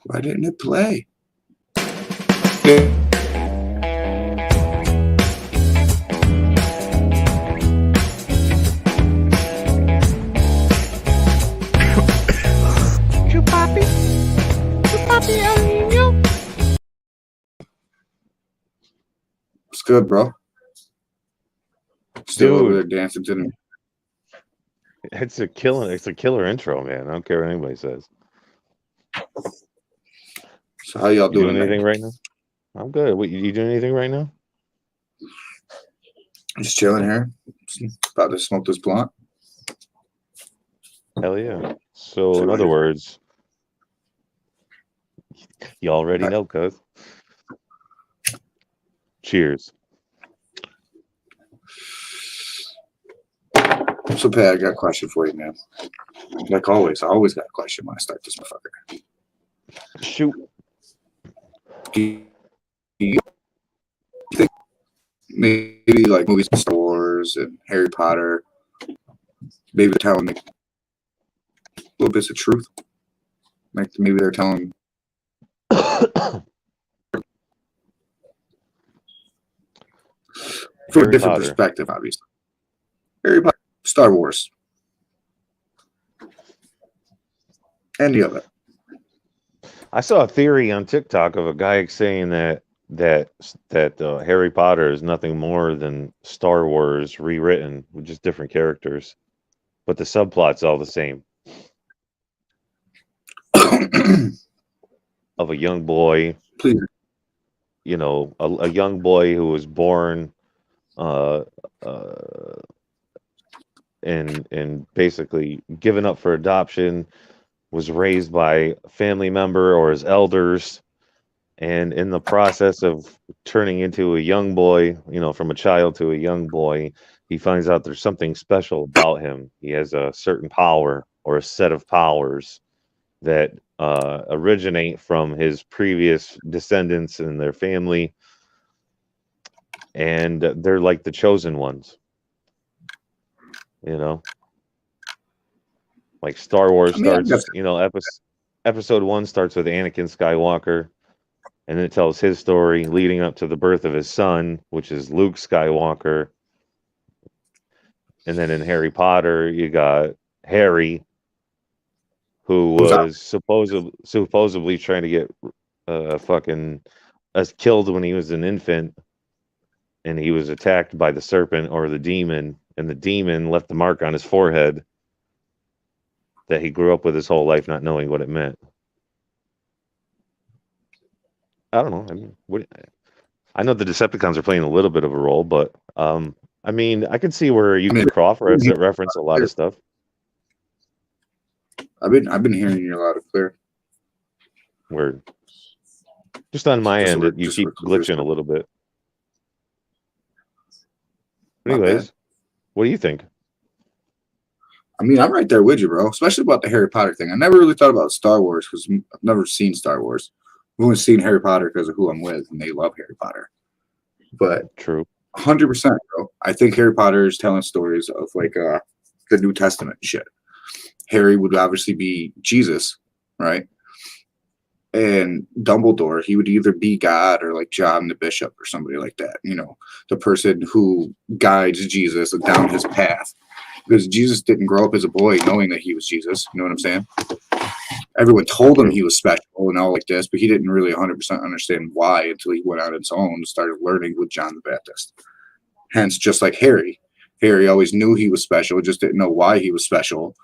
Why didn't it play? It's good, bro. Still over there dancing to them. It's a killer intro, man. I don't care what anybody says. So how y'all You doing? doing anything right now? I'm good. What, you doing anything right now? Just chilling here. About to smoke this blunt. Hell yeah. So in other words, you already know, cuz. Cheers. So Pat, I got a question for you, man. Like always, I always got a question when I start this motherfucker. Shoot. Do you think maybe like movies like Star Wars and Harry Potter, maybe they're telling little bits of truth? Like maybe they're telling from a different perspective, obviously. Harry Potter, Star Wars, any of it. I saw a theory on TikTok of a guy saying that Harry Potter is nothing more than Star Wars rewritten with just different characters, but the subplot's all the same. Of a young boy, please, you know, a young boy who was born and basically given up for adoption, was raised by a family member or his elders, and in the process of turning into a young boy, you know, from a child to a young boy, he finds out there's something special about him. He has a certain power or a set of powers that originate from his previous descendants and their family, and they're like the chosen ones, you know. Like Star Wars starts, you know, episode 1 starts with Anakin Skywalker, and it tells his story leading up to the birth of his son, which is Luke Skywalker. And then in Harry Potter, you got Harry, who was supposedly trying to get killed when he was an infant, and he was attacked by the serpent or the demon, and the demon left the mark on his forehead that he grew up with his whole life not knowing what it meant. I don't know. I mean, I know the Decepticons are playing a little bit of a role, but I mean, I can see where you can reference a lot of stuff. I've been hearing you loud and clear. Word. Just on my end, you keep glitching a little bit. But anyways, what do you think? I mean, I'm right there with you, bro. Especially about the Harry Potter thing. I never really thought about Star Wars because I've never seen Star Wars. I've only seen Harry Potter because of who I'm with, and they love Harry Potter. But true, 100%, bro. I think Harry Potter is telling stories of like the New Testament shit. Harry would obviously be Jesus, right? And Dumbledore, he would either be God or like John the Bishop or somebody like that. You know, the person who guides Jesus down his path. Because Jesus didn't grow up as a boy knowing that he was Jesus. You know what I'm saying? Everyone told him he was special and all like this, but he didn't really 100% understand why until he went out on his own and started learning with John the Baptist. Hence, just like Harry. Harry always knew he was special, just didn't know why he was special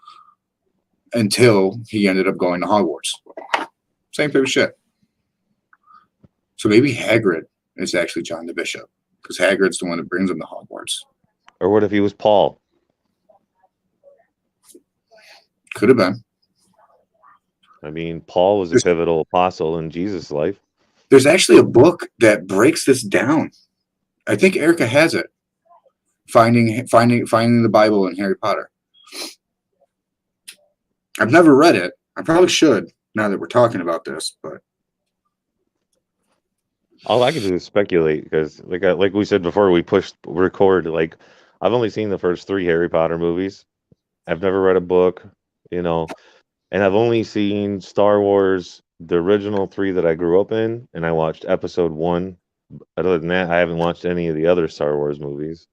until he ended up going to Hogwarts. Same type of shit. So maybe Hagrid is actually John the Bishop, because Hagrid's the one that brings him to Hogwarts. Or what if he was Paul? Could have been. I mean, Paul was a pivotal apostle in Jesus' life. There's actually a book that breaks this down. I think Erica has it. Finding the Bible in Harry Potter. I've never read it. I probably should now that we're talking about this, but all I can do is speculate because, like we said before, we pushed record. Like, I've only seen the first 3 Harry Potter movies. I've never read a book. you know. And I've only seen Star Wars, the original three that I grew up in, and I watched episode one. Other than that, I haven't watched any of the other Star Wars movies.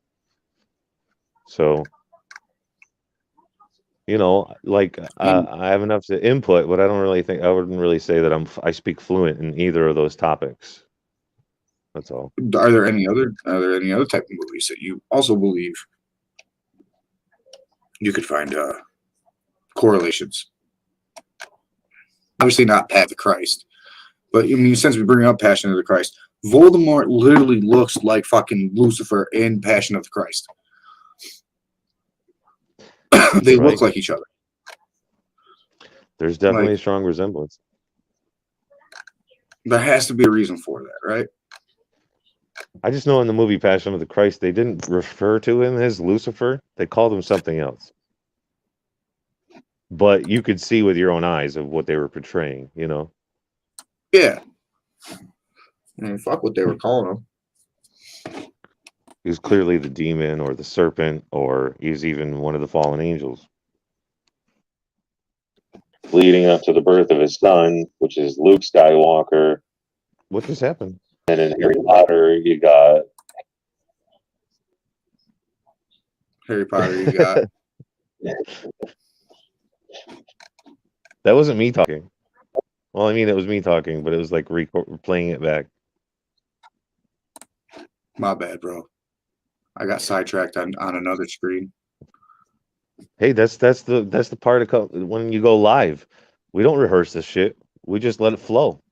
So, like And I have enough to input, but I wouldn't really say that I speak fluent in either of those topics. That's all. are there any other type of movies that you also believe you could find correlations? Obviously not Path of Christ, but I mean, since we bring up Passion of the Christ, Voldemort literally looks like fucking Lucifer in Passion of the Christ. They Right. look like each other. There's definitely Like a strong resemblance. there has to be a reason for that, right? I just know in the movie Passion of the Christ, they didn't refer to him as Lucifer. They called him something else. But you could see with your own eyes of what they were portraying, Yeah. I mean, fuck what they were calling him. He was clearly the demon or the serpent, or he's even one of the fallen angels. Leading up to the birth of his son, which is Luke Skywalker. What just happened? And in Harry Potter, you got Harry Potter, you got That wasn't me talking. Well, I mean, it was me talking, but it was like playing it back. my bad, bro. I got sidetracked on another screen. Hey, that's the part of when you go live. We don't rehearse this shit. We just let it flow.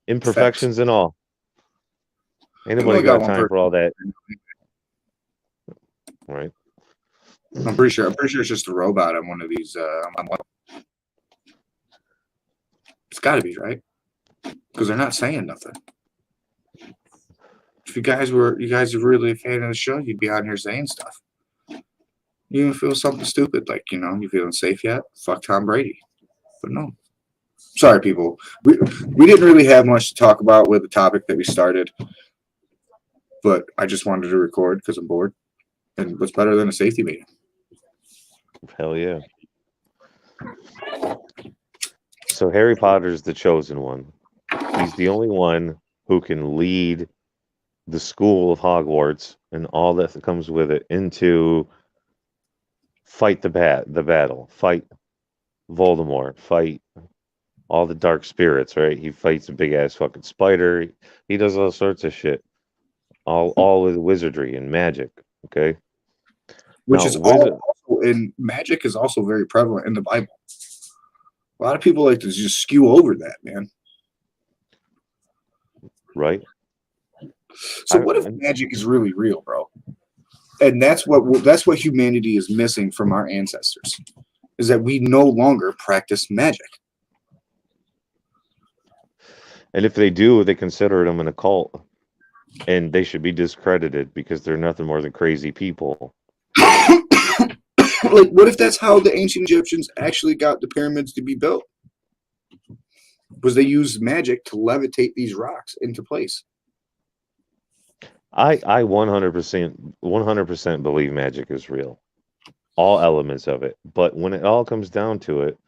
Imperfections and all. Anybody only got got one time for person. all that? Right. I'm pretty sure it's just a robot on one of these. It's got to be, right? Because they're not saying nothing. If you guys are really a fan of the show, you'd be on here saying stuff. You even feel something stupid, like, you feeling safe yet? Fuck Tom Brady. But no. Sorry, people. We didn't really have much to talk about with the topic that we started. But I just wanted to record because I'm bored. And what's better than a safety meeting? Hell yeah. So Harry Potter's the chosen one. He's the only one who can lead the school of Hogwarts and all that comes with it into fight the battle, fight Voldemort, fight all the dark spirits, right? He fights a big ass fucking spider. He does all sorts of shit. All with wizardry and magic, okay? Which Now, is also in magic is also very prevalent in the Bible. A lot of people like to just skew over that, man. right? So what if magic is really real, bro? And that's what humanity is missing from our ancestors, is that we no longer practice magic. And if they do, they consider them an occult, and they should be discredited because they're nothing more than crazy people. Like, what if that's how the ancient Egyptians actually got the pyramids to be built? Was they used magic to levitate these rocks into place? I 100% believe magic is real, all elements of it. But when it all comes down to it,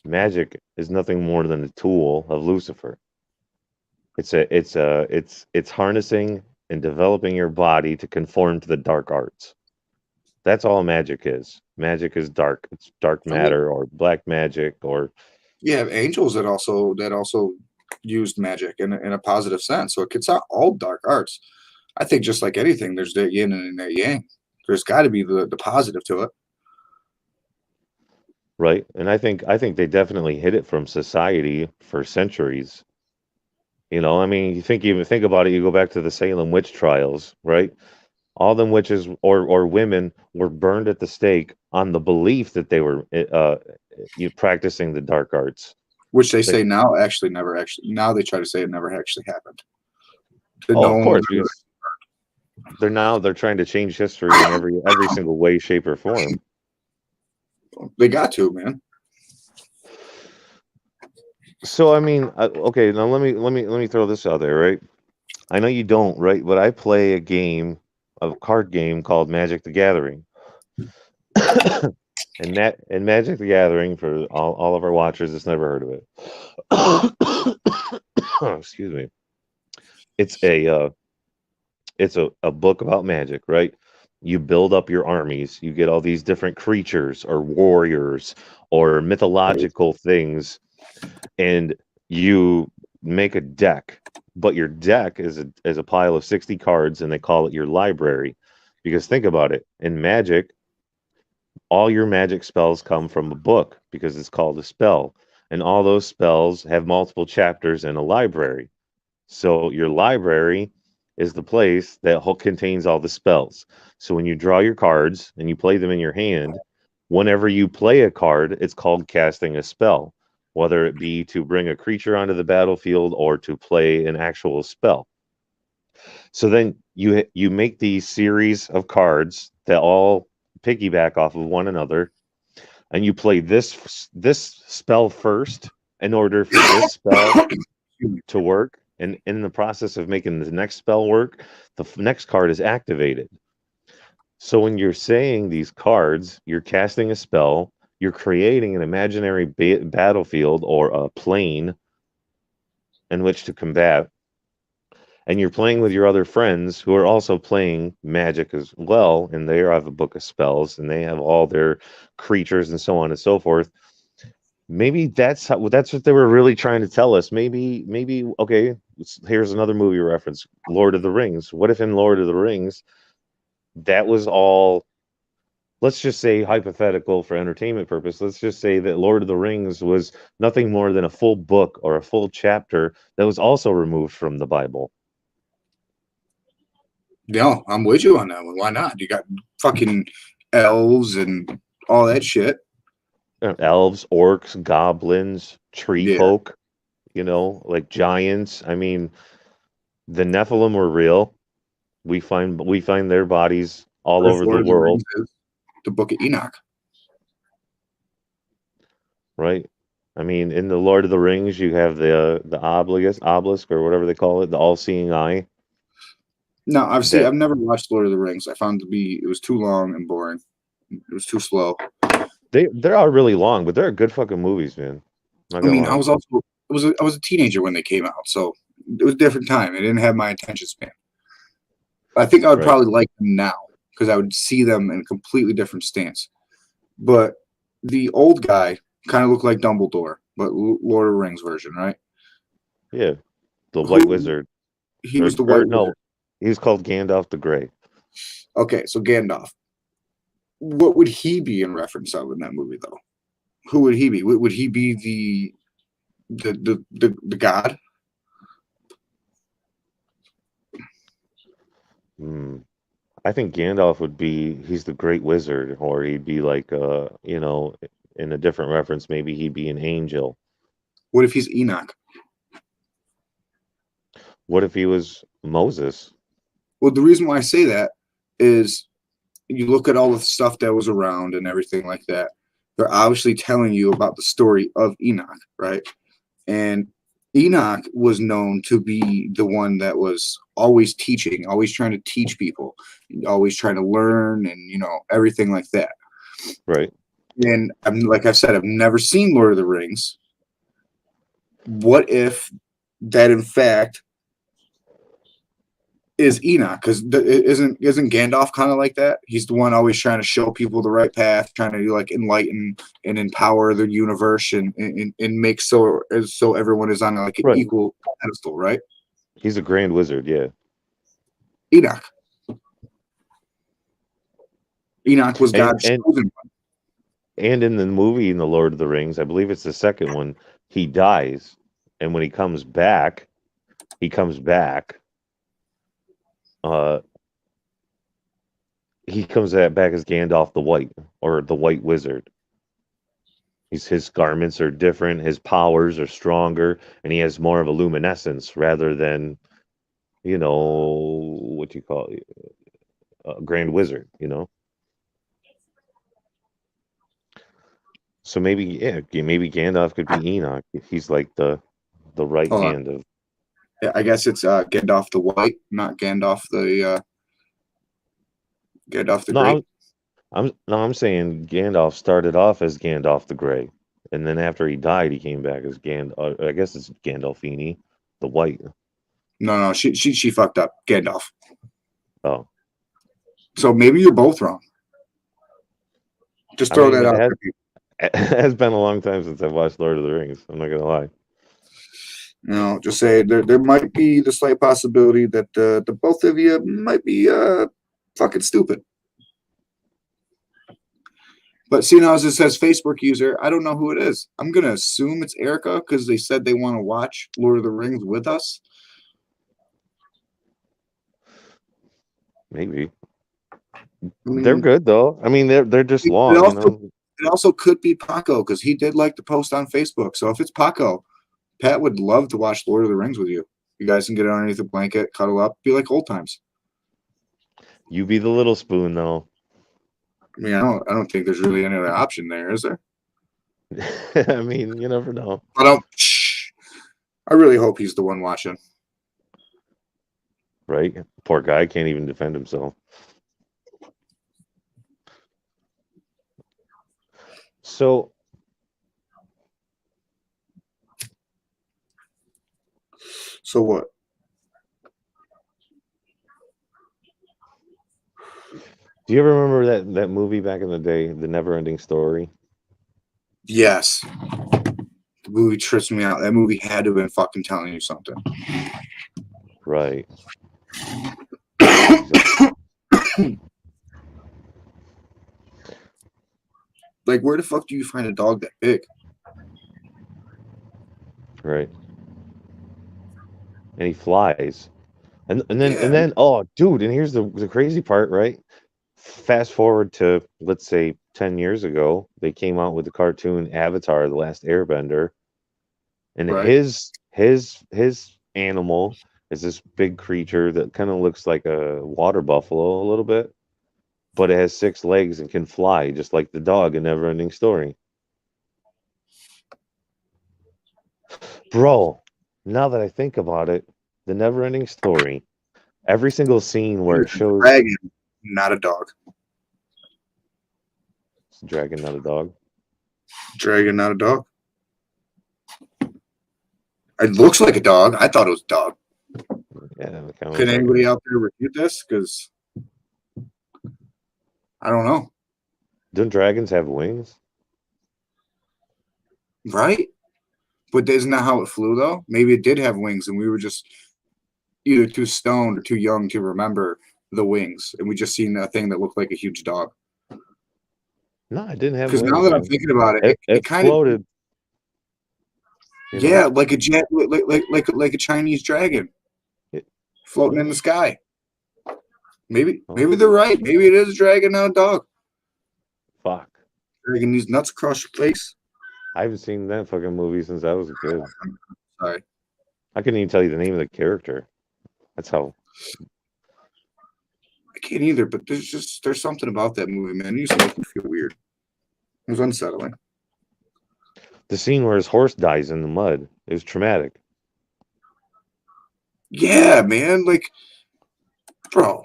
magic is nothing more than a tool of Lucifer. It's harnessing and developing your body to conform to the dark arts. That's all magic is. Magic is dark. It's dark matter or black magic or Yeah, angels that also used magic in a positive sense. So it's not all dark arts. I think just like anything, there's their yin and their yang. There's got to be the positive to it. right. And I think they definitely hid it from society for centuries. I mean, you think about it, you go back to the Salem witch trials, right? All them witches or women were burned at the stake on the belief that they were practicing the dark arts. Which they say now now they try to say it never actually happened. Of course, because they're trying to change history in every single way, shape, or form. They got to, man. So I mean, okay, now let me throw this out there, right? I know you don't, right? But I play a card game called Magic the Gathering. And Magic the Gathering, for all of our watchers that's never heard of it. Excuse me. It's a book about magic, right? You build up your armies, you get all these different creatures or warriors or mythological things, and you make a deck. But your deck is a pile of 60 cards, and they call it your library. Because think about it, in Magic, all your magic spells come from a book because it's called a spell. And all those spells have multiple chapters in a library. So your library is the place that contains all the spells. So when you draw your cards and you play them in your hand, whenever you play a card, it's called casting a spell, whether it be to bring a creature onto the battlefield or to play an actual spell. So then you make these series of cards that all piggyback off of one another, and you play this spell first in order for this spell to work. And in the process of making the next spell work, the next card is activated. So when you're saying these cards, you're casting a spell, you're creating an imaginary battlefield or a plane in which to combat, and you're playing with your other friends who are also playing Magic as well, and they have a book of spells and they have all their creatures and so on and so forth. Maybe that's what they were really trying to tell us. Maybe okay, here's another movie reference, Lord of the Rings. What if in Lord of the Rings that was all, let's just say hypothetical for entertainment purpose, let's just say that Lord of the Rings was nothing more than a full book or a full chapter that was also removed from the Bible. No, I'm with you on that one. Why not? You got fucking elves and all that shit. Elves, orcs, goblins, tree Yeah. folk, like giants. I mean, the Nephilim were real. We find their bodies all over the world, The Book of Enoch, right? I mean, in the Lord of the Rings, you have the obelisk or whatever they call it, the all-seeing eye. No, I've never watched Lord of the Rings. I found it was too long and boring. It was too slow. They are really long, but they're good fucking movies, man. I mean, I was a teenager when they came out, so it was a different time. It didn't have my attention span. I think I would probably like them now because I would see them in a completely different stance. But the old guy kind of looked like Dumbledore, but Lord of the Rings version, right? Yeah, the White Wizard. He was the White no, Wizard. He was called Gandalf the Grey. Okay, so Gandalf. What would he be in reference of in that movie, though? Who would he be? Would he be the god? I think Gandalf would be, he's the Great Wizard, or he'd be like, in a different reference, maybe he'd be an angel. What if he's Enoch? What if he was Moses? Well, the reason why I say that is you look at all the stuff that was around and everything like that. They're obviously telling you about the story of Enoch, right? And Enoch was known to be the one that was always teaching, always trying to teach people, always trying to learn and, everything like that. Right. And like I said, I've never seen Lord of the Rings. What if that, in fact, is Enoch? Because isn't Gandalf kind of like that? He's the one always trying to show people the right path, trying to like enlighten and empower the universe and make so everyone is on like an equal pedestal, right? He's a grand wizard, yeah. Enoch was God's chosen one. And in the movie, in the Lord of the Rings, I believe it's the second one, he dies, and when he comes back. He comes back as Gandalf the White, or the White Wizard. His garments are different, his powers are stronger, and he has more of a luminescence rather than, what you call it, a Grand Wizard, So maybe Gandalf could be Enoch. He's like the right hand of. Yeah, I guess it's Gandalf the White, not Gandalf the Great. I'm saying Gandalf started off as Gandalf the Grey, and then after he died, he came back as Gandalf. I guess it's Gandolfini, the White. No, she fucked up. Gandalf. Oh, So maybe you're both wrong. Just I throw mean, that it out has, there. it has been a long time since I've watched Lord of the Rings. I'm not gonna lie. Just say there might be the slight possibility that the both of you might be fucking stupid. But seeing as it says Facebook user, I don't know who it is. I'm gonna assume it's Erica because they said they want to watch Lord of the Rings with us. Maybe I they're mean, good though. I mean, they're just it long, also it also could be Paco because he did like to post on Facebook. So if it's Paco, Pat would love to watch Lord of the Rings with you. You guys can get underneath a blanket, cuddle up, be like old times. You be the little spoon though. I mean, I don't think there's really any other option there, is there? I mean, you never know, I really hope he's the one watching. right? Poor guy can't even defend himself. So So what? do you ever remember that movie back in the day, The Never Ending Story? Yes. The movie trips me out. That movie had to have been fucking telling you something. Right. Like, where the fuck do you find a dog that big? Right. And he flies. And Yeah. then oh dude, and here's the crazy part, right? Fast forward to let's say 10 years ago, they came out with the cartoon Avatar, The Last Airbender, and Right. his animal is this big creature that kind of looks like a water buffalo a little bit, but it has 6 legs and can fly just like the dog in Never Ending Story. Bro, now that I think about it, the Never Ending Story, every single scene where it shows Dragon, not a dog. it's a dragon, not a dog. Dragon, not a dog. It looks like a dog. I thought it was a dog. Yeah, it kinda looks Can like anybody it. out there refute this? Because I don't know. Don't dragons have wings? Right? But isn't that how it flew, though? Maybe it did have wings, and we were just either too stoned or too young to remember the wings, and we just seen a thing that looked like a huge dog. No, it didn't have Because now wings, that I'm man. thinking about it, It it kind of floated. You know? yeah, like a jet, like a Chinese dragon It, floating in the sky. Maybe oh, they're right. Maybe it is a dragon, not a dog. fuck. Dragging these nuts across your face. I haven't seen that fucking movie since I was a kid. Sorry. I couldn't even tell you the name of the character. That's how. I can't either, but there's something about that movie, man. It used to make me feel weird. It was unsettling. The scene where his horse dies in the mud is traumatic. Yeah, man. Like, bro,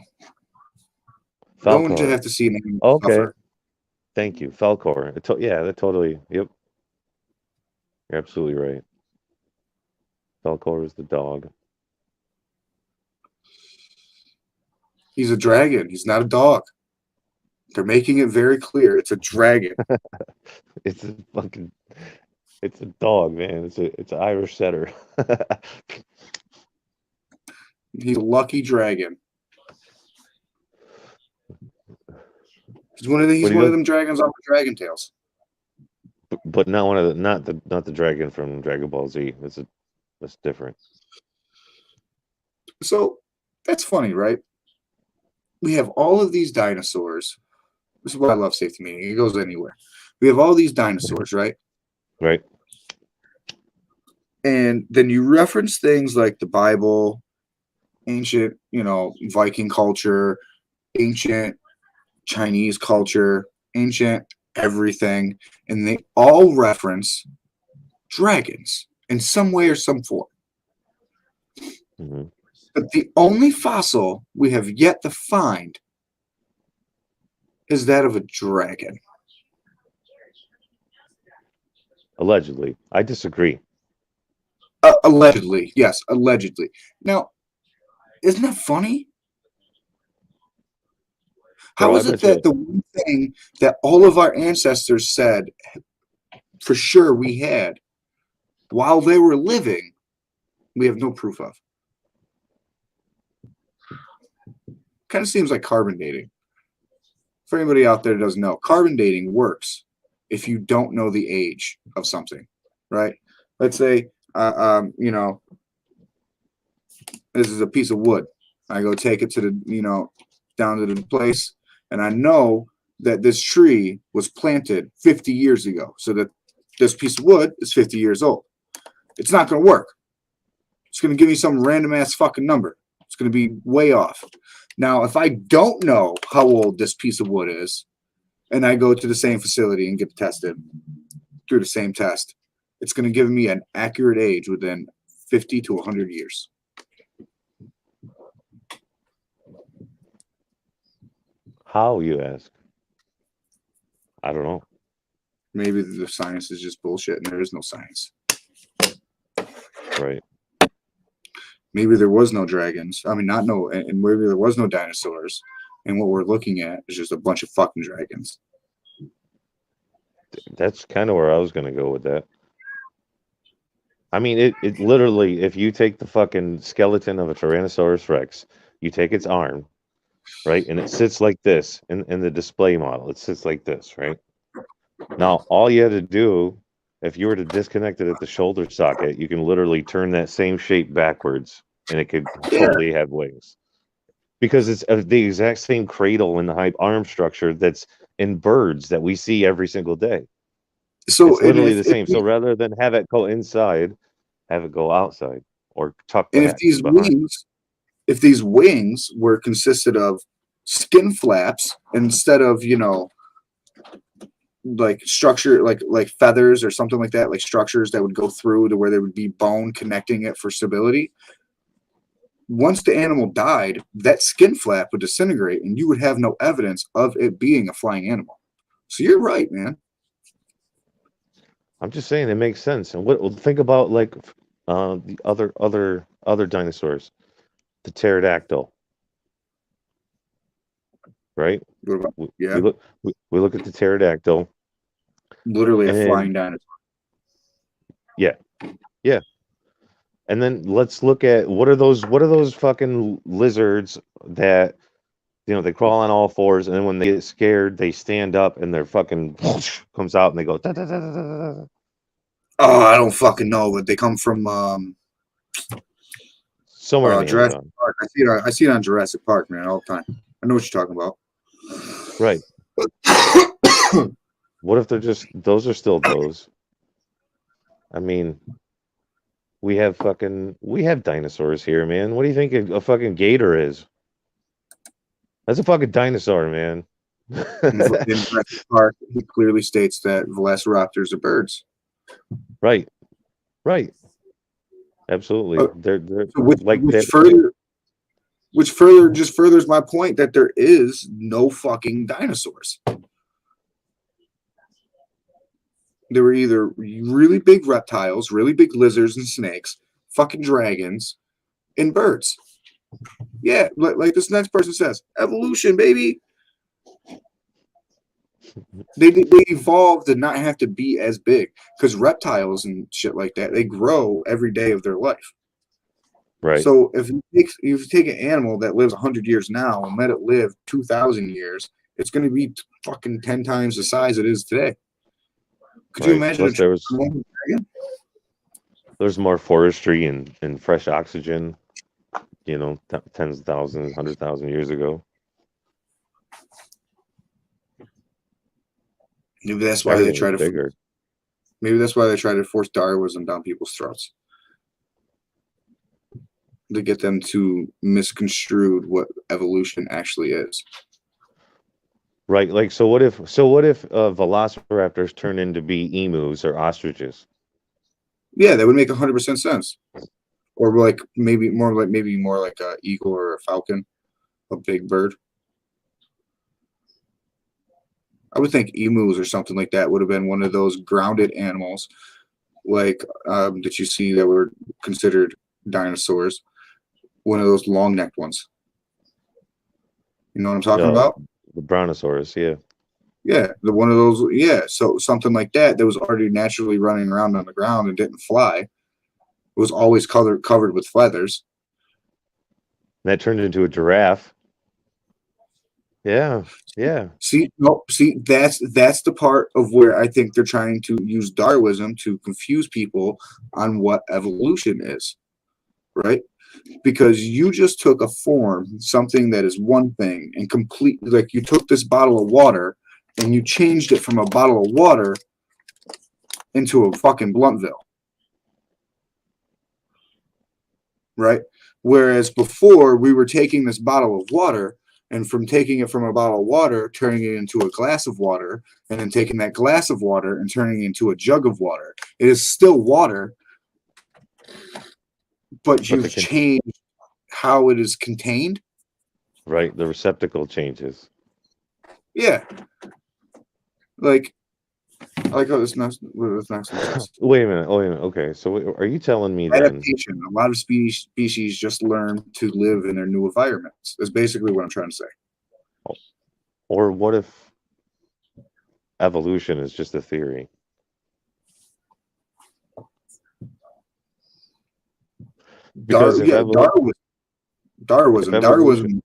no one should Falcor. have to see an animal Okay. suffer. Thank you. Falcor. Yeah, that totally. Yep. You're absolutely right. Falcor is the dog. He's a dragon. He's not a dog. They're making it very clear. It's a dragon. It's a fucking. It's a dog, man. It's an Irish setter. He's a lucky dragon. He's one of them dragons off of Dragon Tales. But not one of the not the dragon from Dragon Ball Z. That's different. So that's funny, right? We have all of these dinosaurs. This is why I love safety meeting. It goes anywhere. We have all these dinosaurs, right? Right. And then you reference things like the Bible, ancient, Viking culture, ancient Chinese culture, ancient everything, and they all reference dragons in some way or some form. Mm-hmm. But the only fossil we have yet to find is that of a dragon. Allegedly. I disagree. Allegedly, yes, allegedly. Now, isn't that funny? How Bro, I is it bet you that the one thing that all of our ancestors said for sure we had while they were living, we have no proof of? Kind of seems like carbon dating. For anybody out there that doesn't know, carbon dating works if you don't know the age of something, right? Let's say, you know, this is a piece of wood. I go take it to the, you know, down to the place, and I know that this tree was planted 50 years ago, so that this piece of wood is 50 years old. It's not going to work. It's going to give me some random ass fucking number. It's going to be way off. Now, if I don't know how old this piece of wood is, and I go to the same facility and get tested through the same test, it's going to give me an accurate age within 50 to 100 years. How, you ask? I don't know. Maybe the science is just bullshit and there is no science. Right. Maybe there was no dragons. I mean, not no, and maybe there was no dinosaurs. And what we're looking at is just a bunch of fucking dragons. That's kind of where I was going to go with that. I mean, it literally, if you take the fucking skeleton of a Tyrannosaurus Rex, you take its arm, right? And it sits like this in the display model. It sits like this, right? Now, all you had to do, if you were to disconnect it at the shoulder socket, you can literally turn that same shape backwards and it could totally have wings. Because it's the exact same cradle and the arm structure that's in birds that we see every single day. So it's literally the same. So rather than have it go inside, have it go outside or tuck back. And if these wings were consisted of skin flaps instead of, you know, like structure, like feathers or something like that, like structures that would go through to where there would be bone connecting it for stability. Once the animal died, that skin flap would disintegrate and you would have no evidence of it being a flying animal. So you're right, man. I'm just saying it makes sense. And think about like the other dinosaurs, the pterodactyl, right? Yeah, we look at the pterodactyl. Literally a flying dinosaur. Yeah, yeah. And then let's look at what are those fucking lizards that, you know, they crawl on all fours, and then when they get scared, they stand up and their fucking comes out and they go da, da, da, da, da, da. Oh, I don't fucking know, but they come from somewhere in the Jurassic Amazon. Park. I see it on Jurassic Park, man, all the time. I know what you're talking about. Right. What if they're just those are still those? I mean, we have dinosaurs here, man. What do you think a fucking gator is? That's a fucking dinosaur, man. In Jurassic Park, he clearly states that velociraptors are birds. Right. Absolutely. They're so which just furthers my point that there is no fucking dinosaurs. There were either really big reptiles, really big lizards and snakes, fucking dragons, and birds. Yeah, like this next person says, evolution, baby. They evolved to not have to be as big because reptiles and shit like that, they grow every day of their life. Right. So if you take an animal that lives 100 years now and let it live 2,000 years, it's going to be fucking 10 times the size it is today. Could you imagine? There's more forestry and fresh oxygen, you know, tens of thousands, 100,000 years ago. Maybe that's why they try to. Maybe that's why they try to force Darwinism down people's throats, to get them to misconstrue what evolution actually is. Right. Like, so what if velociraptors turn into be emus or ostriches? Yeah, that would make 100% sense. Or like maybe more like a eagle or a falcon, a big bird. I would think emus or something like that would have been one of those grounded animals, like that you see that were considered dinosaurs. One of those long necked ones. You know what I'm talking Uh, about? the Brontosaurus, yeah. Yeah, the one of those. Yeah, so something like that was already naturally running around on the ground and didn't fly. It was always covered with feathers. That turned into a giraffe. Yeah, yeah. See, no, see, that's the part of where I think they're trying to use Darwinism to confuse people on what evolution is, right? Because you just took a form, something that is one thing, and completely like you took this bottle of water and you changed it from a bottle of water into a fucking Bluntville, right? Whereas before we were taking this bottle of water, and from taking it from a bottle of water, turning it into a glass of water, and then taking that glass of water and turning it into a jug of water. It is still water, but you've changed how it is contained. Right, the receptacle changes. Yeah. Like how this next Wait a minute. Okay, so are you telling me then? Adaptation. A lot of species just learn to live in their new environments. That's basically what I'm trying to say. Or what if evolution is just a theory? Because Darwinism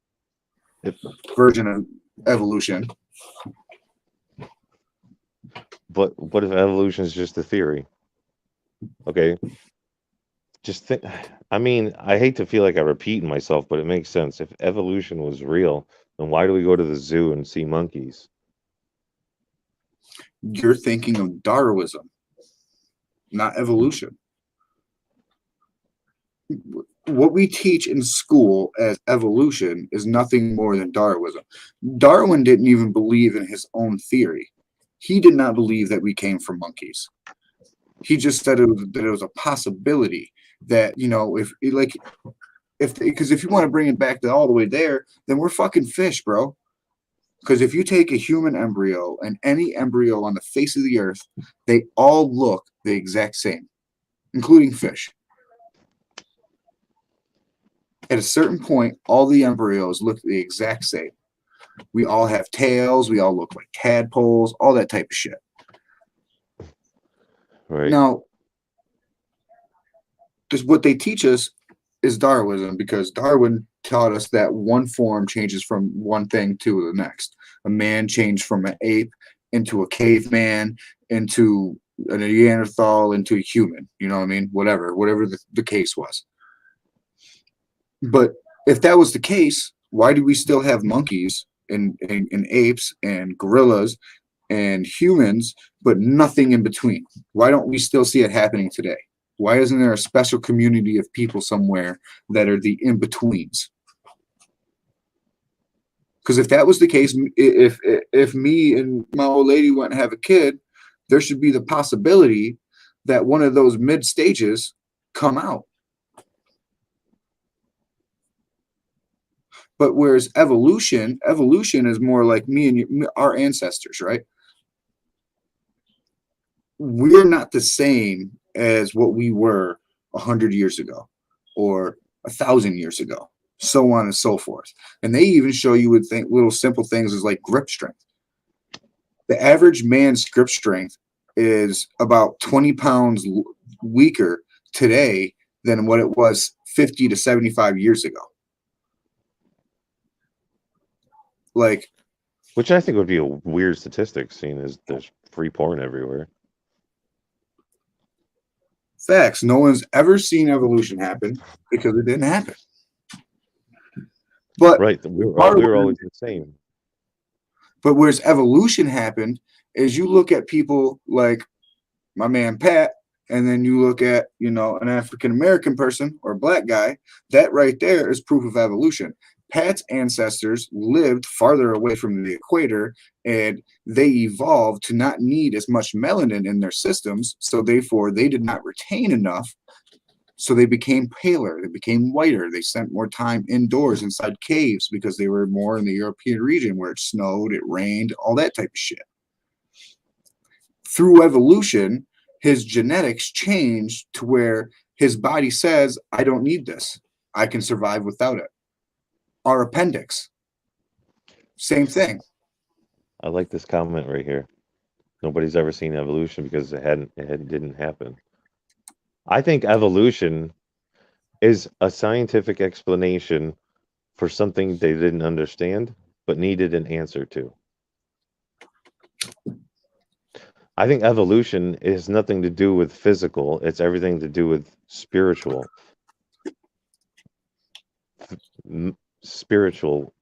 version of evolution. But what if evolution is just a theory? Okay. Just think. I mean, I hate to feel like I'm repeating myself, but it makes sense. If evolution was real, then why do we go to the zoo and see monkeys? You're thinking of Darwinism, not evolution. What we teach in school as evolution is nothing more than Darwinism. Darwin didn't even believe in his own theory. He did not believe that we came from monkeys. He just said that it was a possibility that, you know, if you want to bring it back to all the way there, then we're fucking fish, bro. Because if you take a human embryo and any embryo on the face of the earth, they all look the exact same, including fish. At a certain point, all the embryos look the exact same. We all have tails. We all look like tadpoles, all that type of shit. Right. Now, just what they teach us is Darwinism, because Darwin taught us that one form changes from one thing to the next. A man changed from an ape into a caveman, into a Neanderthal, into a human. You know what I mean? Whatever the case was. But if that was the case, why do we still have monkeys and apes and gorillas and humans, but nothing in between? Why don't we still see it happening today? Why isn't there a special community of people somewhere that are the in-betweens? Because if that was the case, if me and my old lady went and have a kid, there should be the possibility that one of those mid stages come out. But whereas evolution is more like me and you, our ancestors, right? We're not the same as what we were 100 years ago or 1,000 years ago, so on and so forth. And they even show you with little simple things as like grip strength. The average man's grip strength is about 20 pounds weaker today than what it was 50 to 75 years ago. Like, which I think would be a weird statistic, seeing as there's free porn everywhere. Facts. No one's ever seen evolution happen because it didn't happen. But right, we're always the same. But whereas evolution happened is you look at people like my man Pat, and then you look at, you know, an African American person or a black guy. That right there is proof of evolution. Pat's ancestors lived farther away from the equator, and they evolved to not need as much melanin in their systems, so therefore they did not retain enough, so they became paler, they became whiter, they spent more time indoors inside caves because they were more in the European region where it snowed, it rained, all that type of shit. through evolution, his genetics changed to where his body says, I don't need this. I can survive without it. Our appendix, same thing. I like this comment right here. Nobody's ever seen evolution because it didn't happen. I think evolution is a scientific explanation for something they didn't understand but needed an answer to. I think evolution is nothing to do with physical, it's everything to do with spiritual. Spiritual,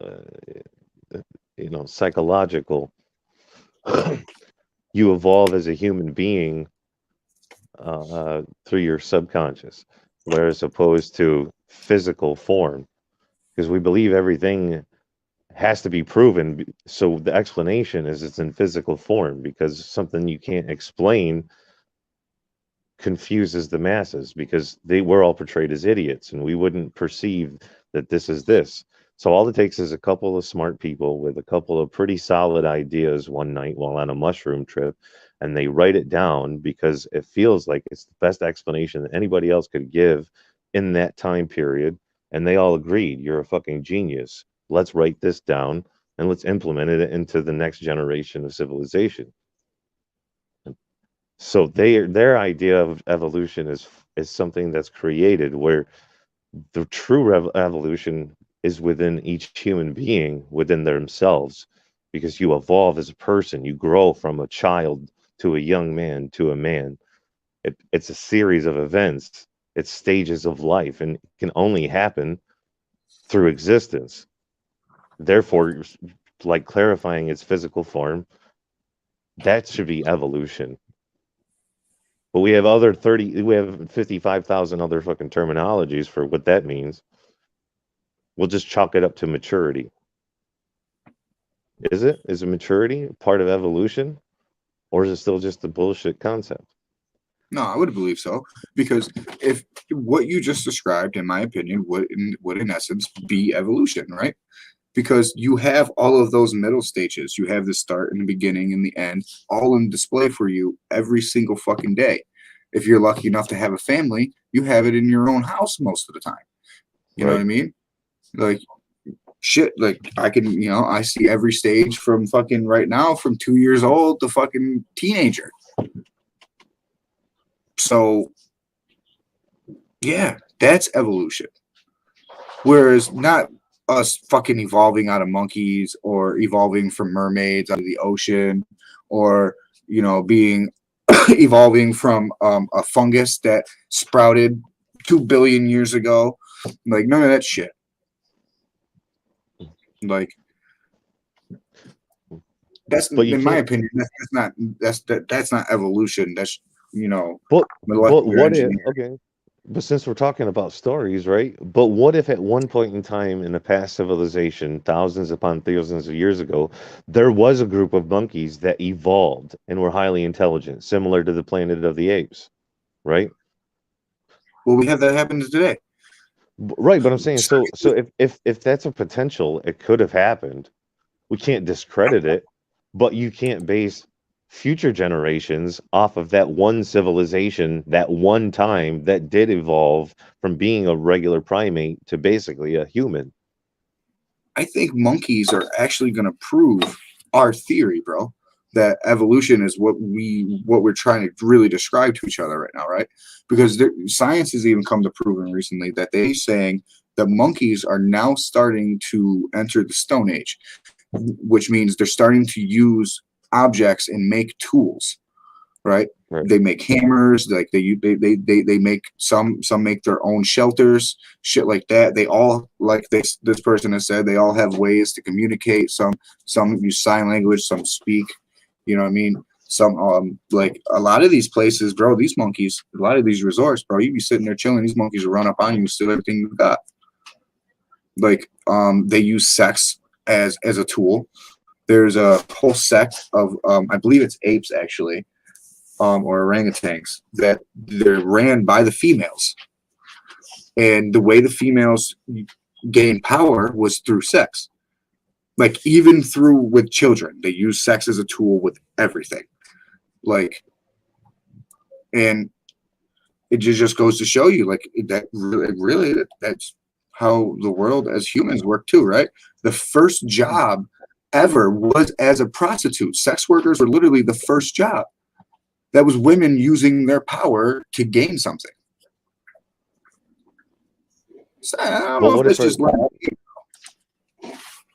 psychological. You evolve as a human being through your subconscious, whereas opposed to physical form, because we believe everything has to be proven. So the explanation is it's in physical form, because something you can't explain confuses the masses, because they were all portrayed as idiots and we wouldn't perceive that this is this. So all it takes is a couple of smart people with a couple of pretty solid ideas one night while on a mushroom trip, and they write it down because it feels like it's the best explanation that anybody else could give in that time period. And they all agreed, you're a fucking genius. Let's write this down and let's implement it into the next generation of civilization. So their idea of evolution is something that's created, where the true evolution is within each human being, within themselves, because you evolve as a person. You grow from a child to a young man to a man. It's a series of events. It's stages of life, and it can only happen through existence. Therefore, like clarifying its physical form, that should be evolution. But we have 55,000 other fucking terminologies for what that means. We'll just chalk it up to maturity. Is it? Is maturity part of evolution? Or is it still just a bullshit concept? No, I would believe so, because if what you just described, in my opinion, would in essence be evolution, right? Because you have all of those middle stages. You have the start and the beginning and the end, all in display for you every single fucking day. If you're lucky enough to have a family, you have it in your own house most of the time. You know what I mean? Like, shit, like I can, I see every stage from fucking right now, from 2 years old to fucking teenager. So, yeah, that's evolution. Whereas not us fucking evolving out of monkeys, or evolving from mermaids out of the ocean, or, being evolving from a fungus that sprouted 2 billion years ago. Like, none of that shit. Like, that's, in my opinion, that's not evolution. That's, But what if, engineering. okay, but since we're talking about stories, right? But what if at one point in time in the past civilization, thousands upon thousands of years ago, there was a group of monkeys that evolved and were highly intelligent, similar to the Planet of the Apes, right? Well, we have that happen today. Right, but I'm saying, so if that's a potential, it could have happened. We can't discredit it, but you can't base future generations off of that one civilization, that one time that did evolve from being a regular primate to basically a human. I think monkeys are actually going to prove our theory, bro, that evolution is what we're trying to really describe to each other right now, right? Because science has even come to proven recently that they're saying that monkeys are now starting to enter the Stone Age, which means they're starting to use objects and make tools, right? They make hammers, like they make some make their own shelters, shit like that. They all, like this person has said, they all have ways to communicate. Some use sign language, some speak. You know what I mean? Some like a lot of these places, bro, these monkeys, a lot of these resorts, bro, you be sitting there chilling, these monkeys will run up on you and steal everything you got. Like they use sex as a tool. There's a whole sect of I believe it's apes actually, or orangutans, that they're ran by the females. And the way the females gained power was through sex. Like, even through with children, they use sex as a tool with everything. Like, And it just goes to show you, like, that really that's how the world as humans work too, right? The first job ever was as a prostitute. Sex workers were literally the first job. That was women using their power to gain something. So I don't But know what if if that's just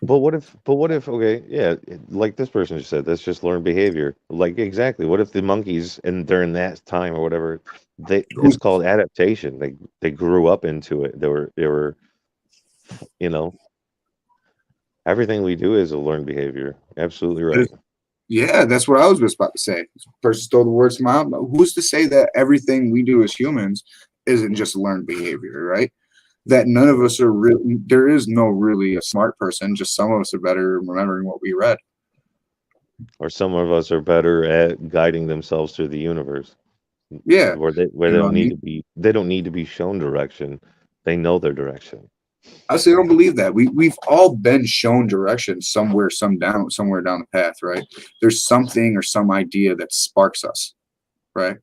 But what if, okay, yeah, like this person just said, that's just learned behavior. Like, exactly. What if the monkeys, and during that time or whatever, it's called adaptation. They grew up into it. They were, you know, everything we do is a learned behavior. Absolutely right. Yeah, that's what I was just about to say. This person stole the words from my mouth. Who's to say that everything we do as humans isn't just learned behavior, right? That none of us are really, there is no really a smart person, just some of us are better remembering what we read. Or some of us are better at guiding themselves through the universe, Yeah. where they You know what I mean? they don't need to be shown direction. They know their direction. I say I don't believe that. We've all been shown direction somewhere, somewhere down the path, right? There's something or some idea that sparks us, right?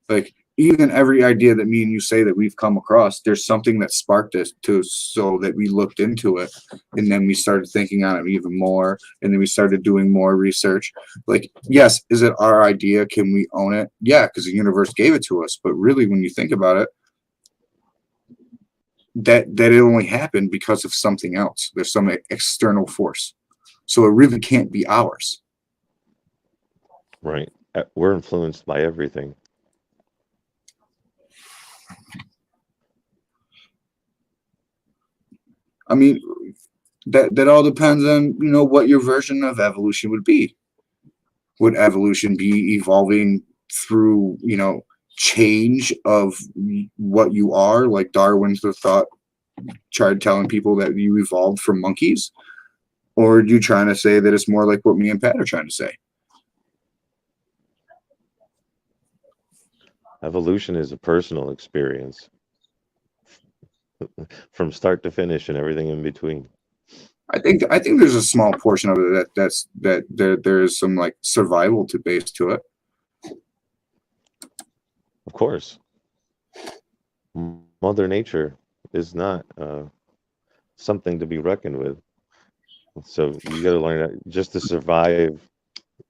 Like even every idea that me and you say that we've come across, there's something that sparked us to so that we looked into it, and then we started thinking on it even more, and then we started doing more research. Like, yes, is it our idea? Can we own it? Yeah, because the universe gave it to us. But really, when you think about it, that it only happened because of something else. There's some external force, so it really can't be ours. Right. We're influenced by everything. I mean, that all depends on what your version of evolution would be. Would evolution be evolving through change of what you are, like Darwin's the thought tried telling people that you evolved from monkeys? Or are you trying to say that it's more like what me and Pat are trying to say? Evolution is a personal experience from start to finish and everything in between. I think there's a small portion of it that there is some like survival to base to it. Of course. Mother Nature is not something to be reckoned with. So you got to learn that just to survive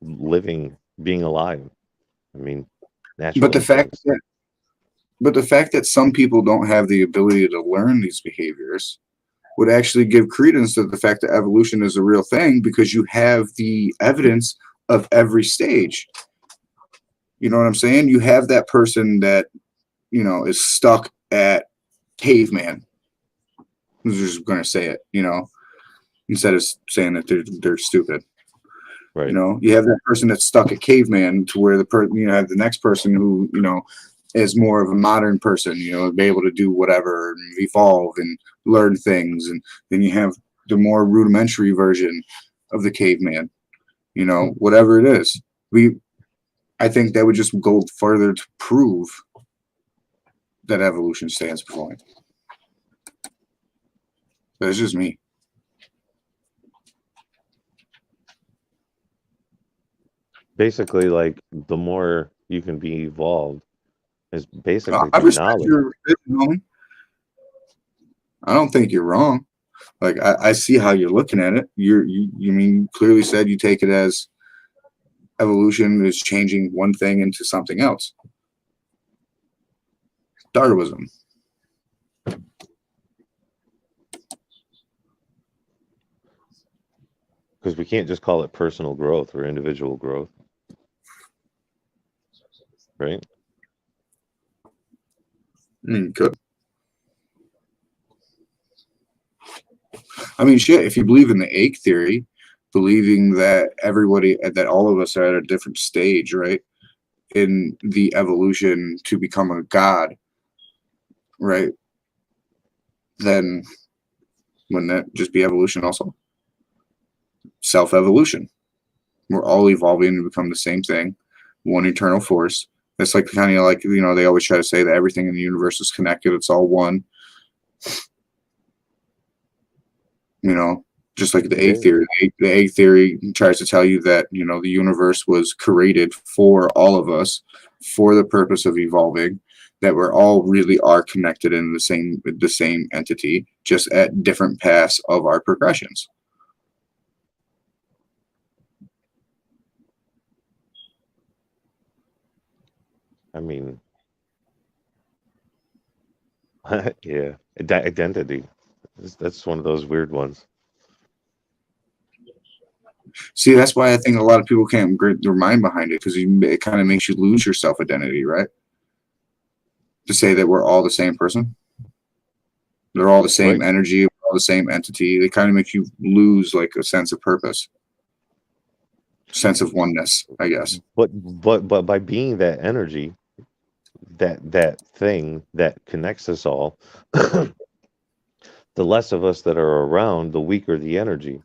living, being alive. I mean, natural But the instincts. fact that some people don't have the ability to learn these behaviors would actually give credence to the fact that evolution is a real thing, because you have the evidence of every stage. You know what I'm saying? You have that person that is stuck at caveman. Who's just going to say it, instead of saying that they're stupid. Right. You have that person that's stuck at caveman, to where the have the next person who is more of a modern person, be able to do whatever and evolve and learn things. And then you have the more rudimentary version of the caveman, whatever it is. I think that would just go further to prove that evolution stands point. But it's just me. Basically, like, the more you can be evolved is basically I through respect knowledge. your opinion. I don't think you're wrong. Like I see how you're looking at it. You clearly said you take it as evolution is changing one thing into something else. Darwinism. Because we can't just call it personal growth or individual growth. Right? Good. I mean, shit, if you believe in the ache theory, believing that that all of us are at a different stage, right, in the evolution to become a god, right, then wouldn't that just be evolution also? Self-evolution. We're all evolving to become the same thing, one eternal force. It's like kind of like, they always try to say that everything in the universe is connected. It's all one. Just like the Yeah. egg theory. The egg theory tries to tell you that, you know, the universe was created for all of us for the purpose of evolving, that we're all really are connected in the same entity, just at different paths of our progressions. I mean, yeah, identity. That's one of those weird ones. See, that's why I think a lot of people can't get their mind behind it, because it kind of makes you lose your self identity, right? To say that we're all the same person, they're all the same Right. energy, all the same entity. It kind of makes you lose like a sense of purpose, sense of oneness, I guess. But by being that energy, that thing that connects us all, the less of us that are around, the weaker the energy.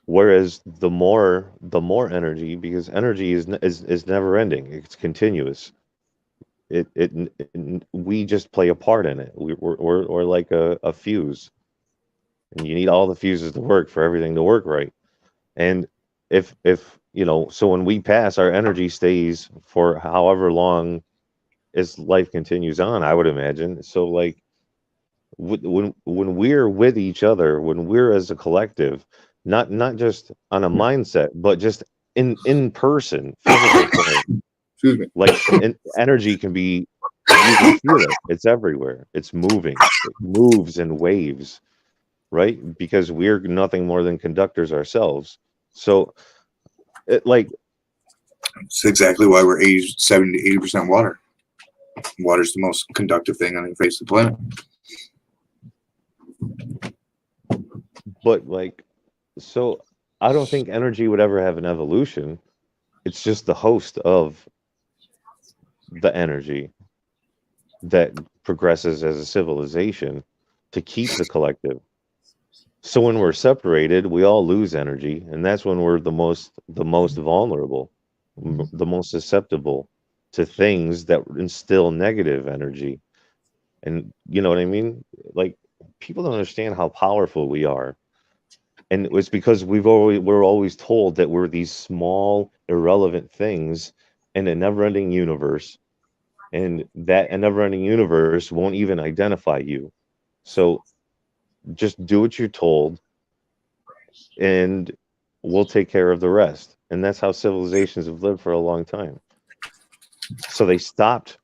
Whereas the more energy, because energy is never ending. It's continuous. We just play a part in it. We're like a fuse, and you need all the fuses to work for everything to work right. And if you know, so when we pass, our energy stays for however long as life continues on, I would imagine. So like when we're with each other, when we're as a collective, not just on a mindset, but just in person, physical form, Excuse me. like energy can be, you can feel it. It's everywhere. It's moving. It moves in waves, right? Because we're nothing more than conductors ourselves. So it like It's exactly why we're 70 to 80% water. Water's the most conductive thing on the face of the planet. but like so I don't think energy would ever have an evolution. It's just the host of the energy that progresses as a civilization to keep the collective. So when we're separated, we all lose energy, and that's when we're the most vulnerable, the most susceptible to things that instill negative energy. And you know what I mean? Like people don't understand how powerful we are. And it's because we're always told that we're these small, irrelevant things in a never-ending universe, and that a never-ending universe won't even identify you. So just do what you're told, and we'll take care of the rest. And that's how civilizations have lived for a long time. So they stopped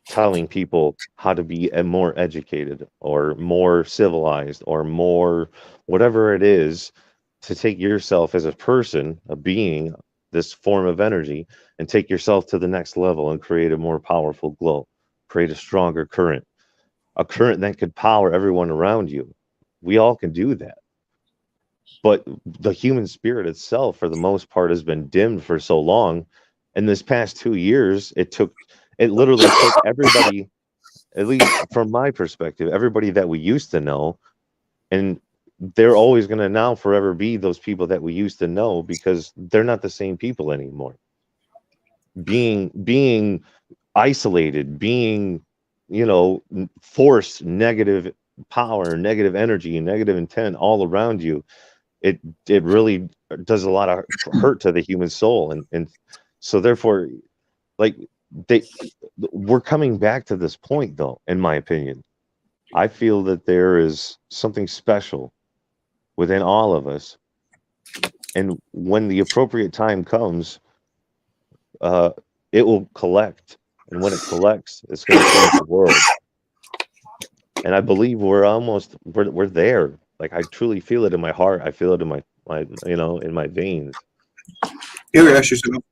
telling people how to be more educated or more civilized or more whatever it is, to take yourself as a person, a being, this form of energy, and take yourself to the next level and create a more powerful glow, create a stronger current, a current that could power everyone around you. We all can do that. But the human spirit itself, for the most part, has been dimmed for so long. In this past 2 years, it literally took everybody, at least from my perspective, everybody that we used to know, and they're always going to now forever be those people that we used to know, because they're not the same people anymore. Being isolated, being, forced negative power, negative energy, and negative intent all around you, it really does a lot of hurt to the human soul. And so therefore, like, they we're coming back to this point, though, in my opinion. I feel that there is something special within all of us, and when the appropriate time comes, uh it will collect, and when it collects, it's going to change the world. And I believe we're there. Like, I truly feel it in my heart. I feel it in in my veins. You ever ask yourself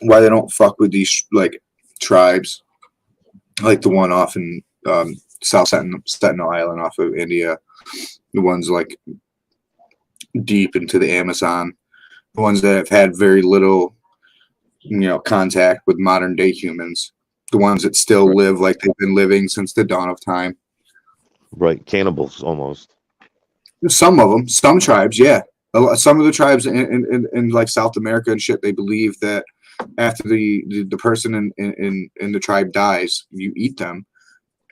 why they don't fuck with these like tribes, like the one off in South Sentinel Island off of India, the ones like deep into the Amazon, the ones that have had very little, contact with modern day humans, the ones that still Right. live like they've been living since the dawn of time. Right, cannibals almost. Some of them, some tribes, yeah. Some of the tribes in like South America and shit, they believe that after the person in the tribe dies, you eat them,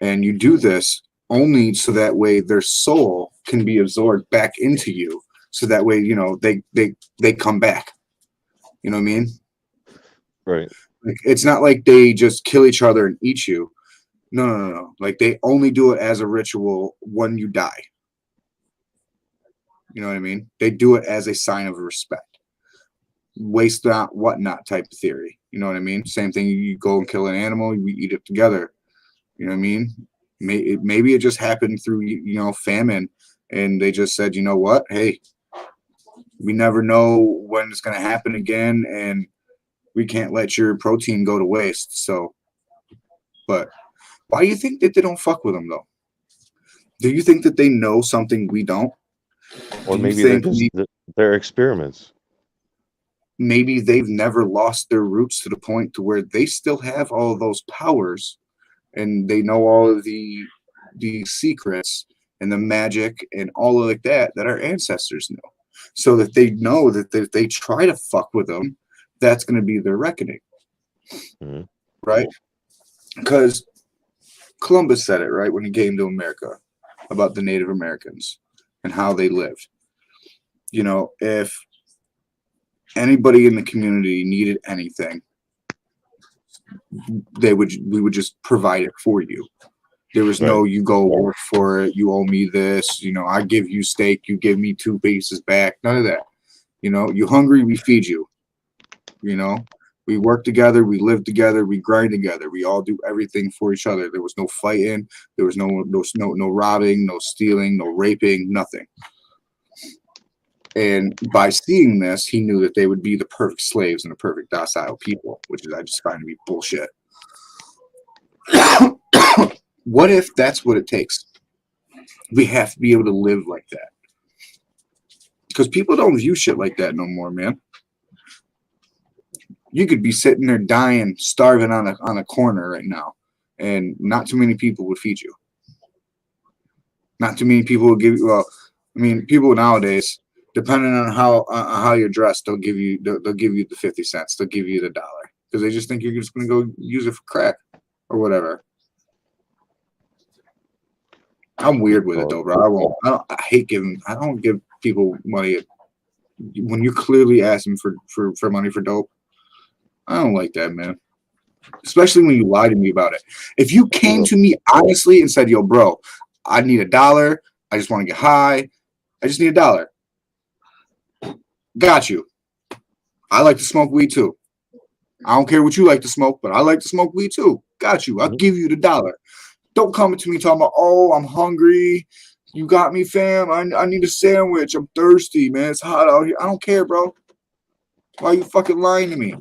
and you do this only so that way their soul can be absorbed back into you. So that way, you know, they come back. You know what I mean? Right. Like, it's not like they just kill each other and eat you. No. Like they only do it as a ritual when you die. You know what I mean? They do it as a sign of respect. Waste not, whatnot type of theory. You know what I mean? Same thing. You go and kill an animal, we eat it together. You know what I mean? Maybe it just happened through, you know, famine, and they just said, you know what? Hey, we never know when it's going to happen again, and we can't let your protein go to waste. So, but why do you think that they don't fuck with them though? Do you think that they know something we don't? Or Do you maybe they're think just they're experiments. maybe they've never lost their roots to the point to where they still have all of those powers, and they know all of the secrets and the magic and all of like that our ancestors know, so that they know that if they try to fuck with them, that's going to be their reckoning. Mhm. Right? Because Columbus said it right when he came to America about the Native Americans and how they lived. You know, if anybody in the community needed anything, we would just provide it for you. There was no, Right. you go work for it, you owe me this, you know, I give you steak, you give me 2 pieces back. None of that. You know, you hungry, we feed you. You know, we work together, we live together, we grind together, we all do everything for each other. There was no fighting, there was no robbing, no stealing, no raping, nothing. And by seeing this, he knew that they would be the perfect slaves and the perfect docile people, which is I just find to be bullshit. What if that's what it takes? We have to be able to live like that. Because people don't view shit like that no more, man. You could be sitting there dying, starving on a corner right now, and not too many people would feed you. Not too many people will give you. Well, I mean, people nowadays, depending on how you're dressed, they'll give you the 50 cents. They'll give you the dollar because they just think you're just going to go use it for crack or whatever. I'm weird with it though, bro. I hate giving. I don't give people money when you're clearly asking for money for dope. I don't like that, man. Especially when you lie to me about it. If you came to me honestly and said, "Yo, bro, I need $1. I just want to get high. I just need $1." Got you. I like to smoke weed too. I don't care what you like to smoke, but I like to smoke weed too. Got you. I'll give you the $1. Don't come to me talking about, oh, I'm hungry. You got me, fam. I need a sandwich. I'm thirsty, man. It's hot out here. I don't care, bro. Why are you fucking lying to me?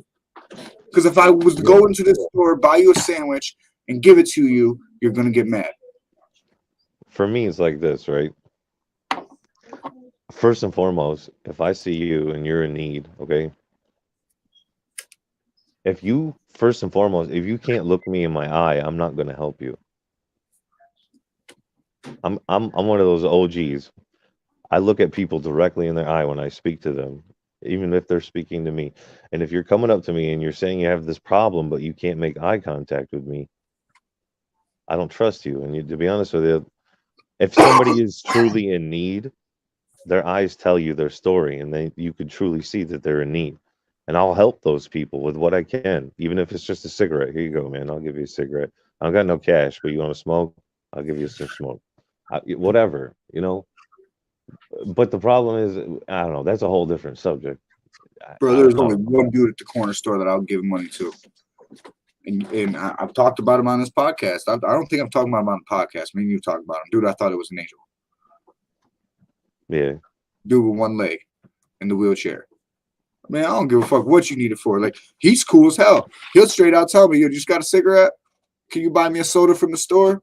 Because if I was to go into this store, buy you a sandwich, and give it to you, you're going to get mad. For me, it's like this, right? First and foremost, if I see you and you're in need, okay? If you can't look me in my eye, I'm not going to help you. I'm one of those OGs. I look at people directly in their eye when I speak to them, even if they're speaking to me. And if you're coming up to me and you're saying you have this problem, but you can't make eye contact with me, I don't trust you. And to be honest with you, if somebody is truly in need, their eyes tell you their story, and you could truly see that they're in need. And I'll help those people with what I can, even if it's just a cigarette. Here you go, man. I'll give you a cigarette. I don't got no cash, but you want to smoke? I'll give you some smoke. Whatever, you know. But the problem is, I don't know. That's a whole different subject. Bro, I there's don't only know. one dude at the corner store that I'll give money to. And I've talked about him on this podcast. I don't think I'm talking about him on the podcast. Maybe you talk about him. Dude, I thought it was an angel. Yeah. Dude with one leg in the wheelchair. Man, I don't give a fuck what you need it for. Like, he's cool as hell. He'll straight out tell me, you just got a cigarette? Can you buy me a soda from the store?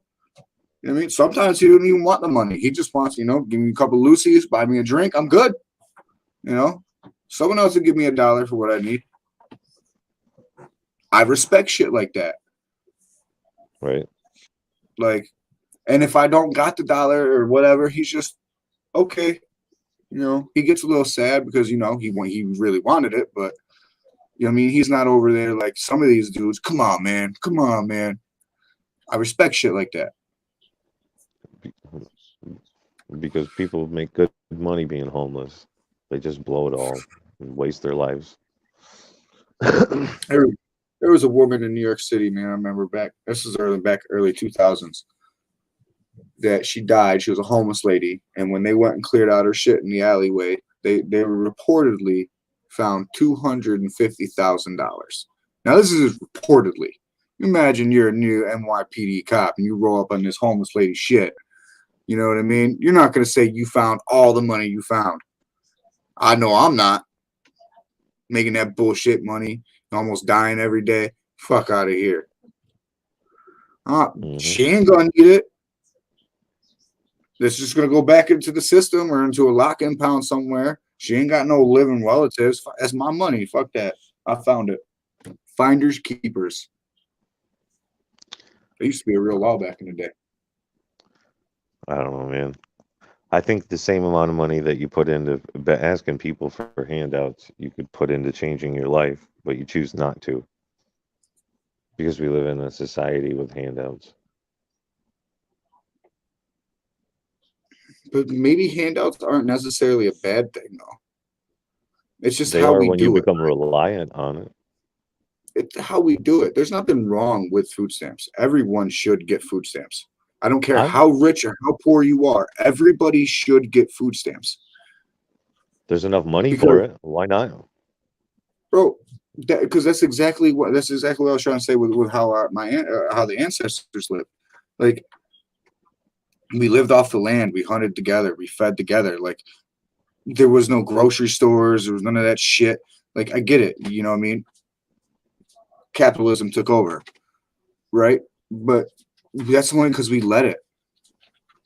You know what I mean? Sometimes he don't even want the money. He just wants, you know, give me a couple of Lucy's, buy me a drink. I'm good. You know? Someone else will give me $1 for what I need. I respect shit like that. Right. Like, and if I don't got the $1 or whatever, he's just okay. You know, he gets a little sad because, you know, he really wanted it, but you know what I mean? He's not over there like some of these dudes. Come on, man. Come on, man. I respect shit like that. because people make good money being homeless. They just blow it all and waste their lives. There, there was a woman in New York City, man. I remember back. This is early 2000s. That she died. She was a homeless lady, and when they went and cleared out her shit in the alleyway, they were reportedly found $250,000. Now this is reportedly. Imagine you're a new NYPD cop and you roll up on this homeless lady shit. You know what I mean? You're not gonna say you found all the money you found. I know I'm not making that bullshit money, almost dying every day. Fuck out of here. She ain't gonna need it. It's just gonna go back into the system or into a lock-in pound somewhere. She ain't got no living relatives. That's my money. Fuck that. I found it. Finders keepers. It used to be a real law back in the day. I don't know, man. I think the same amount of money that you put into asking people for handouts, you could put into changing your life, but you choose not to because we live in a society with handouts. But maybe handouts aren't necessarily a bad thing, though. It's just They how are we when you do it. become reliant on it. It's how we do it. There's nothing wrong with food stamps. Everyone should get food stamps. I don't care how rich or how poor you are. Everybody should get food stamps. There's enough money for it. Why not? Bro, because that's exactly what I was trying to say with how how the ancestors lived. Like, we lived off the land. We hunted together. We fed together. Like, there was no grocery stores. There was none of that shit. Like, I get it. You know what I mean? Capitalism took over, right? But that's only because we let it.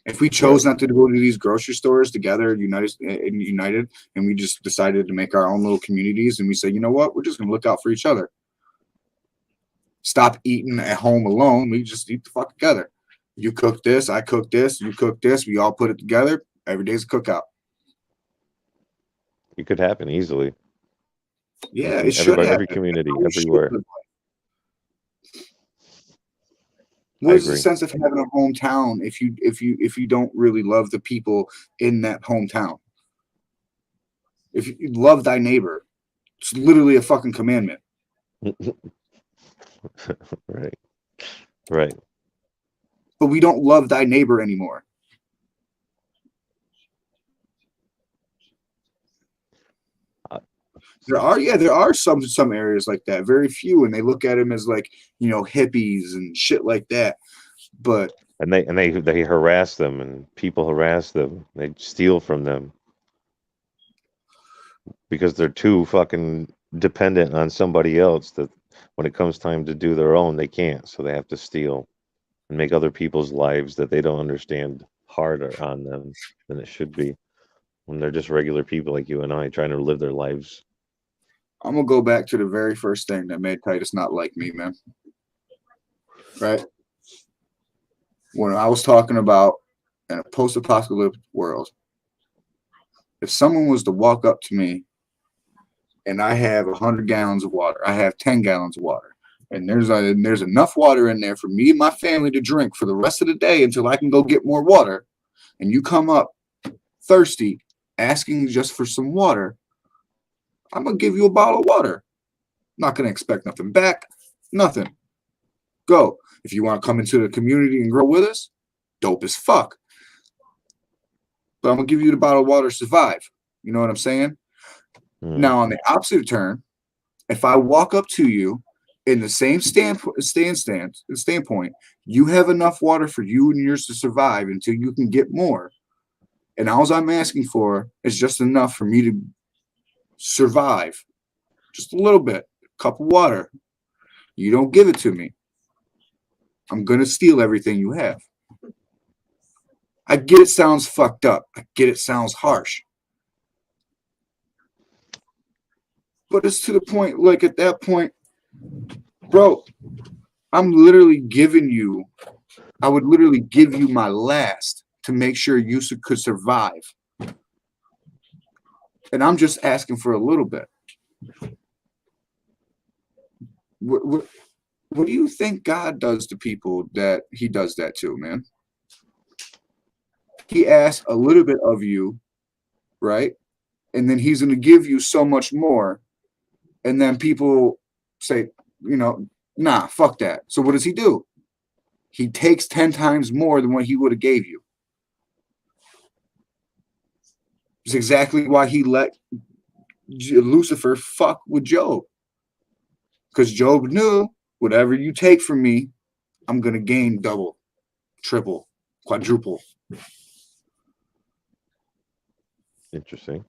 If we chose not to go to these grocery stores together, united, and we just decided to make our own little communities, and we say, you know what, we're just gonna look out for each other. Stop eating at home alone. We just eat the fuck together. You cook this, I cook this, you cook this. We all put it together. Every day's a cookout. It could happen easily. Yeah, it should happen. Every community, everywhere. What is the sense of having a hometown if you don't really love the people in that hometown? If you love thy neighbor, it's literally a fucking commandment. Right. But we don't love thy neighbor anymore. There are some areas like that, very few, and they look at them as like, you know, hippies and shit like that. But they harass them, and people harass them. They steal from them because they're too fucking dependent on somebody else that when it comes time to do their own, they can't. So they have to steal and make other people's lives that they don't understand harder on them than it should be when they're just regular people like you and I trying to live their lives. I'm gonna go back to the very first thing that made Titus not like me, man. Right? When I was talking about in a post-apocalyptic world, if someone was to walk up to me and I have 100 gallons of water, I have 10 gallons of water, and there's enough water in there for me and my family to drink for the rest of the day until I can go get more water, and you come up thirsty asking just for some water, I'm gonna give you a bottle of water. Not gonna expect nothing back. Nothing. Go. If you want to come into the community and grow with us, dope as fuck. But I'm gonna give you the bottle of water to survive. You know what I'm saying? Now, on the opposite turn, if I walk up to you in the same standpoint, you have enough water for you and yours to survive until you can get more. And all I'm asking for is just enough for me to survive. Just a little bit. A cup of water. You don't give it to me, I'm going to steal everything you have. I get it sounds fucked up. I get it sounds harsh. But it's to the point, like at that point, bro, I'm literally giving you, I would literally give you my last to make sure you could survive. And I'm just asking for a little bit. What do you think God does to people that he does that to, man? He asks a little bit of you, right? And then he's going to give you so much more. And then people say, nah, fuck that. So what does he do? He takes 10 times more than what he would have gave you. It's exactly why he let Lucifer fuck with Job. Because Job knew whatever you take from me, I'm going to gain double, triple, quadruple. Interesting.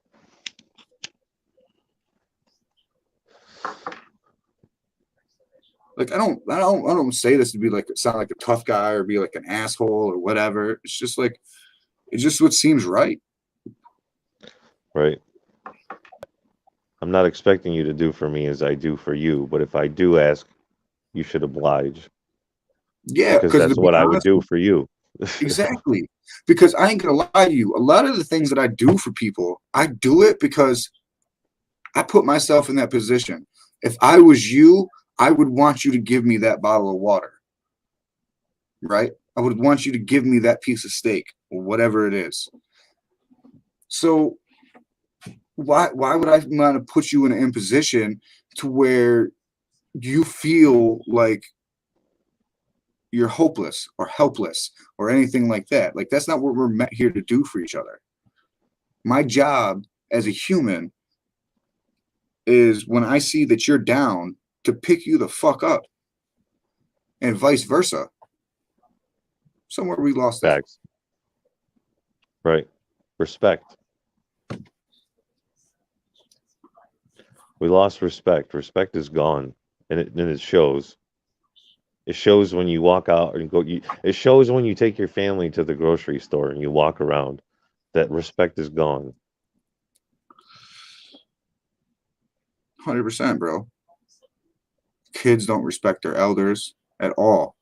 Like I don't say this to be like sound like a tough guy or be like an asshole or whatever. It's just like it's just what seems right. Right. I'm not expecting you to do for me as I do for you, but if I do ask, you should oblige. Yeah, because that's what I would do for you. Exactly. Because I ain't gonna lie to you. A lot of the things that I do for people, I do it because I put myself in that position. If I was you, I would want you to give me that bottle of water. Right? I would want you to give me that piece of steak or whatever it is. So why would I want to put you in an imposition to where you feel like you're hopeless or helpless or anything like that? Like that's not what we're met here to do for each other. My job as a human is when I see that you're down to pick you the fuck up and vice versa. Somewhere we lost that. Facts. Right. Respect. We lost respect. Respect is gone, and it shows. It shows when you walk out and go. It shows when you take your family to the grocery store and you walk around. That respect is gone. 100%, bro. Kids don't respect their elders at all.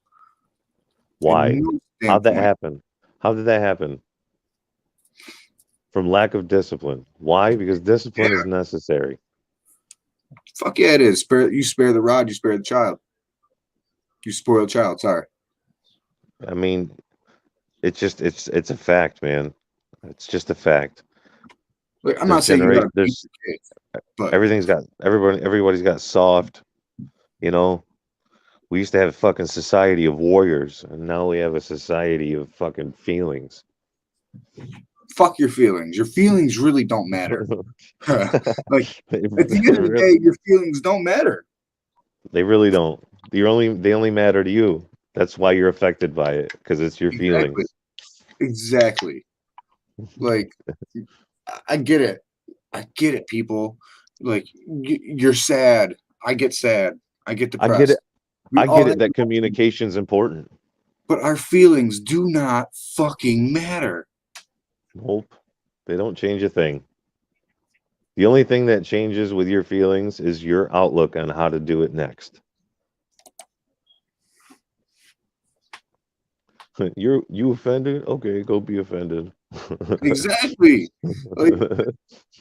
Why? No How'd that standpoint. happen? How did that happen? From lack of discipline. Why? Because discipline is necessary. Fuck yeah, it is. You spare the rod, you spare the child. You spoil the child. Sorry. I mean, it's a fact, man. It's just a fact. Like, I'm not saying you gotta beat there's your kid, but everybody's got soft, you know. We used to have a fucking society of warriors, and now we have a society of fucking feelings. fuck your feelings. Your feelings really don't matter. Like They at the end of the day, your feelings don't matter. They really don't. They only matter to you. That's why you're affected by it, because it's your feelings. Exactly. Like I get it. I get it, people. Like you're sad. I get sad. I get depressed. I get it. We I all get it have- that communication's important. But our feelings do not fucking matter. Nope. They don't change a thing. The only thing that changes with your feelings is your outlook on how to do it next. You offended? Okay, go be offended. Exactly. Like,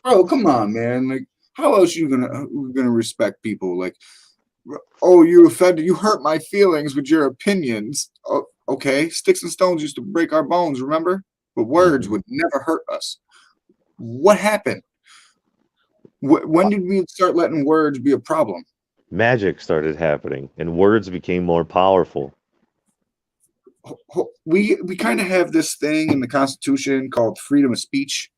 bro, come on, man. Like, how else you gonna respect people? Like, oh, you offended, you hurt my feelings with your opinions. Oh, okay, sticks and stones used to break our bones, remember? But words would never hurt us. What happened? When did we start letting words be a problem? Magic started happening, and words became more powerful. We kind of have this thing in the Constitution called freedom of speech,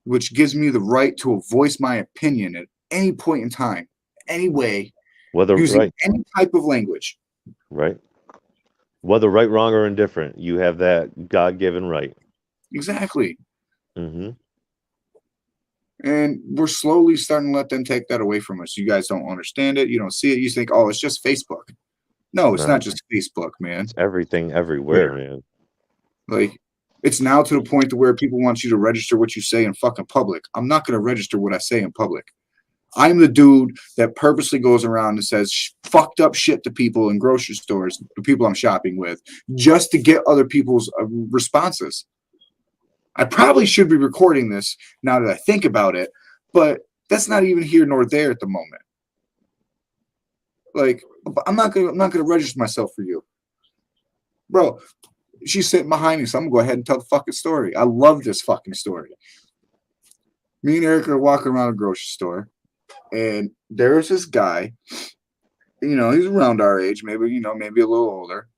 which gives me the right to voice my opinion at any point in time, any way, using any type of language. Right. Whether right, wrong, or indifferent, you have that God-given right. Exactly. Mm-hmm. And we're slowly starting to let them take that away from us. You guys don't understand it. You don't see it. You think, oh, it's just Facebook. No, it's not just Facebook, man. It's everything, everywhere, man. Like, it's now to the point to where people want you to register what you say in fucking public. I'm not going to register what I say in public. I'm the dude that purposely goes around and says fucked up shit to people in grocery stores, the people I'm shopping with, just to get other people's responses. I probably should be recording this now that I think about it, but that's not even here nor there at the moment. Like, I'm not gonna register myself for you, bro. She's sitting behind me, so I'm gonna go ahead and tell the fucking story. I love this fucking story. Me and Eric are walking around a grocery store, and there was this guy. He's around our age, maybe maybe a little older,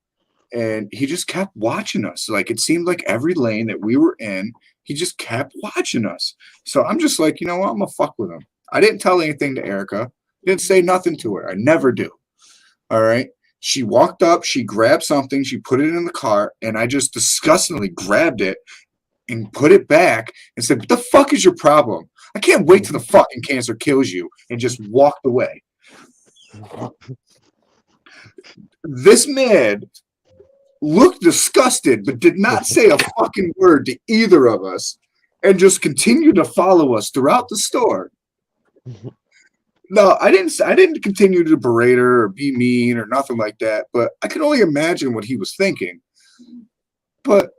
and he just kept watching us. Like, it seemed like every lane that we were in, he just kept watching us. So I'm just like, you know what? I'm gonna fuck with him. I didn't tell anything to Erica. Didn't say nothing to her. I never do. All right. She walked up, she grabbed something, she put it in the car, and I just disgustingly grabbed it and put it back and said, "What the fuck is your problem? I can't wait till the fucking cancer kills you," and just walked away. This man looked disgusted, but did not say a fucking word to either of us, and just continued to follow us throughout the store. No, I didn't continue to berate her or be mean or nothing like that, but I could only imagine what he was thinking. But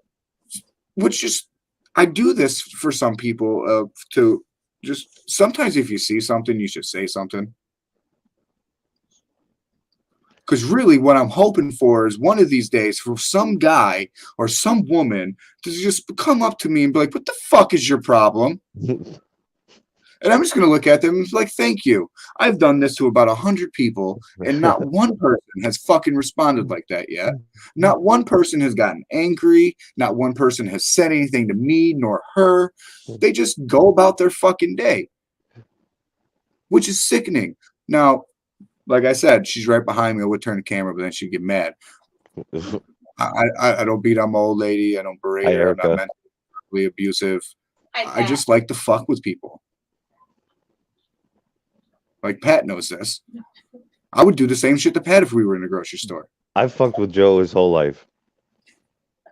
I do this for some people to just sometimes if you see something, you should say something. Because really what I'm hoping for is one of these days for some guy or some woman to just come up to me and be like, "What the fuck is your problem?" And I'm just going to look at them and be like, "Thank you. I've done this to about 100 people, and not one person has fucking responded like that yet. Not one person has gotten angry. Not one person has said anything to me nor her. They just go about their fucking day, which is sickening." Now, like I said, she's right behind me. I would turn the camera, but then she'd get mad. I don't beat on my old lady. I don't berate Hi, her. I'm Erica. not mentally abusive. Hi, I just like to fuck with people. Like, Pat knows this. I would do the same shit to Pat if we were in a grocery store. I've fucked with Joe his whole life.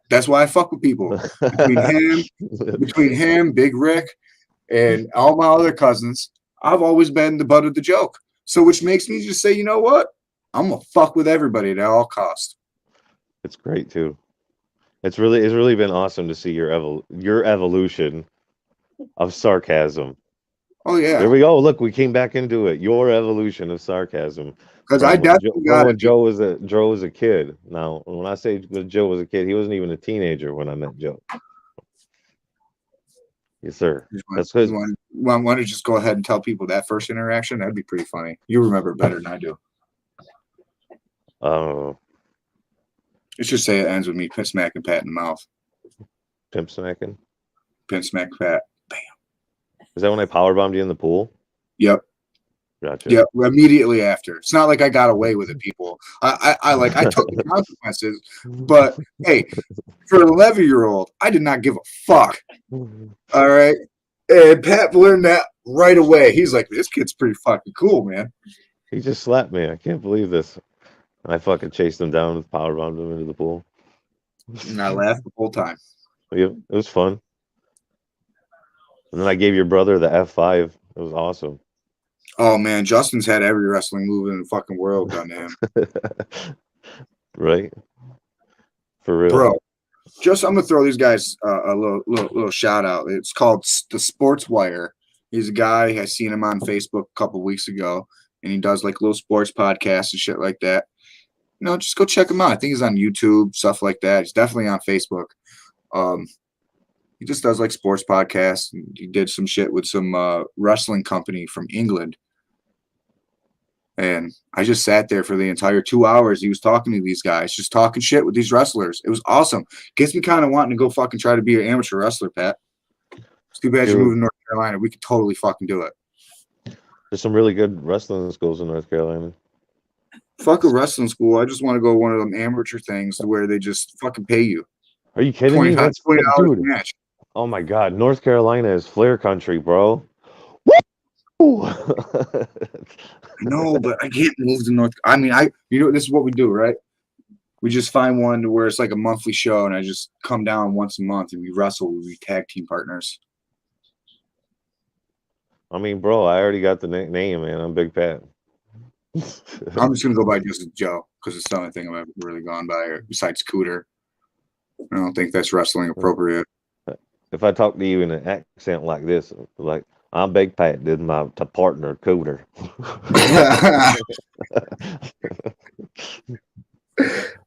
That's why I fuck with people. Between him, Big Rick, and all my other cousins, I've always been the butt of the joke. So which makes me just say, you know what? I'm gonna fuck with everybody at all costs. It's great too. It's really been awesome to see your evolution of sarcasm. Oh yeah. There we go. Look, we came back into it. Your evolution of sarcasm. Because I definitely got when it. Joe was a kid. Now, when I say when Joe was a kid, he wasn't even a teenager when I met Joe. Yes, sir. That's because Want to just go ahead and tell people that first interaction? That'd be pretty funny. You remember it better than I do. Let's just say it ends with me smacking Pat in the mouth. pimp smacking. Pimp smack Pat. Is that when I power bombed you in the pool? Yep. Gotcha. Yep. Immediately after. It's not like I got away with it, people. I took the consequences, but hey, for an 11-year-old, I did not give a fuck. All right. And Pat learned that right away. He's like, "This kid's pretty fucking cool, man." He just slapped me. I can't believe this. And I fucking chased him down and power bombed him into the pool. And I laughed the whole time. Yep, it was fun. And then I gave your brother the F5. It was awesome. Oh man, Justin's had every wrestling move in the fucking world done to him. Right? For real. Bro, I'm gonna throw these guys a little shout out. It's called the Sports Wire. He's a guy. I seen him on Facebook a couple weeks ago, and he does like little sports podcasts and shit like that. Just go check him out. I think he's on YouTube, stuff like that. He's definitely on Facebook. He just does like sports podcasts. He did some shit with some wrestling company from England. And I just sat there for the entire 2 hours. He was talking to these guys, just talking shit with these wrestlers. It was awesome. Gets me kind of wanting to go fucking try to be an amateur wrestler, Pat. It's too bad you're moving to North Carolina. We could totally fucking do it. There's some really good wrestling schools in North Carolina. Fuck a wrestling school. I just want to go one of them amateur things where they just fucking pay you. Are you kidding me? That's $20 a dude. match. Oh my God, North Carolina is flair country, bro. Woo! No, but I can't move to North. I mean, this is what we do, right? We just find one to where it's like a monthly show, and I just come down once a month and we wrestle. We tag team partners. I mean, bro, I already got the name, man. I'm Big Pat. I'm just gonna go by just Joe because it's the only thing I've ever really gone by, besides Cooter. I don't think that's wrestling appropriate. If I talk to you in an accent like this, like I'm Big Pat, this is my partner Cooter.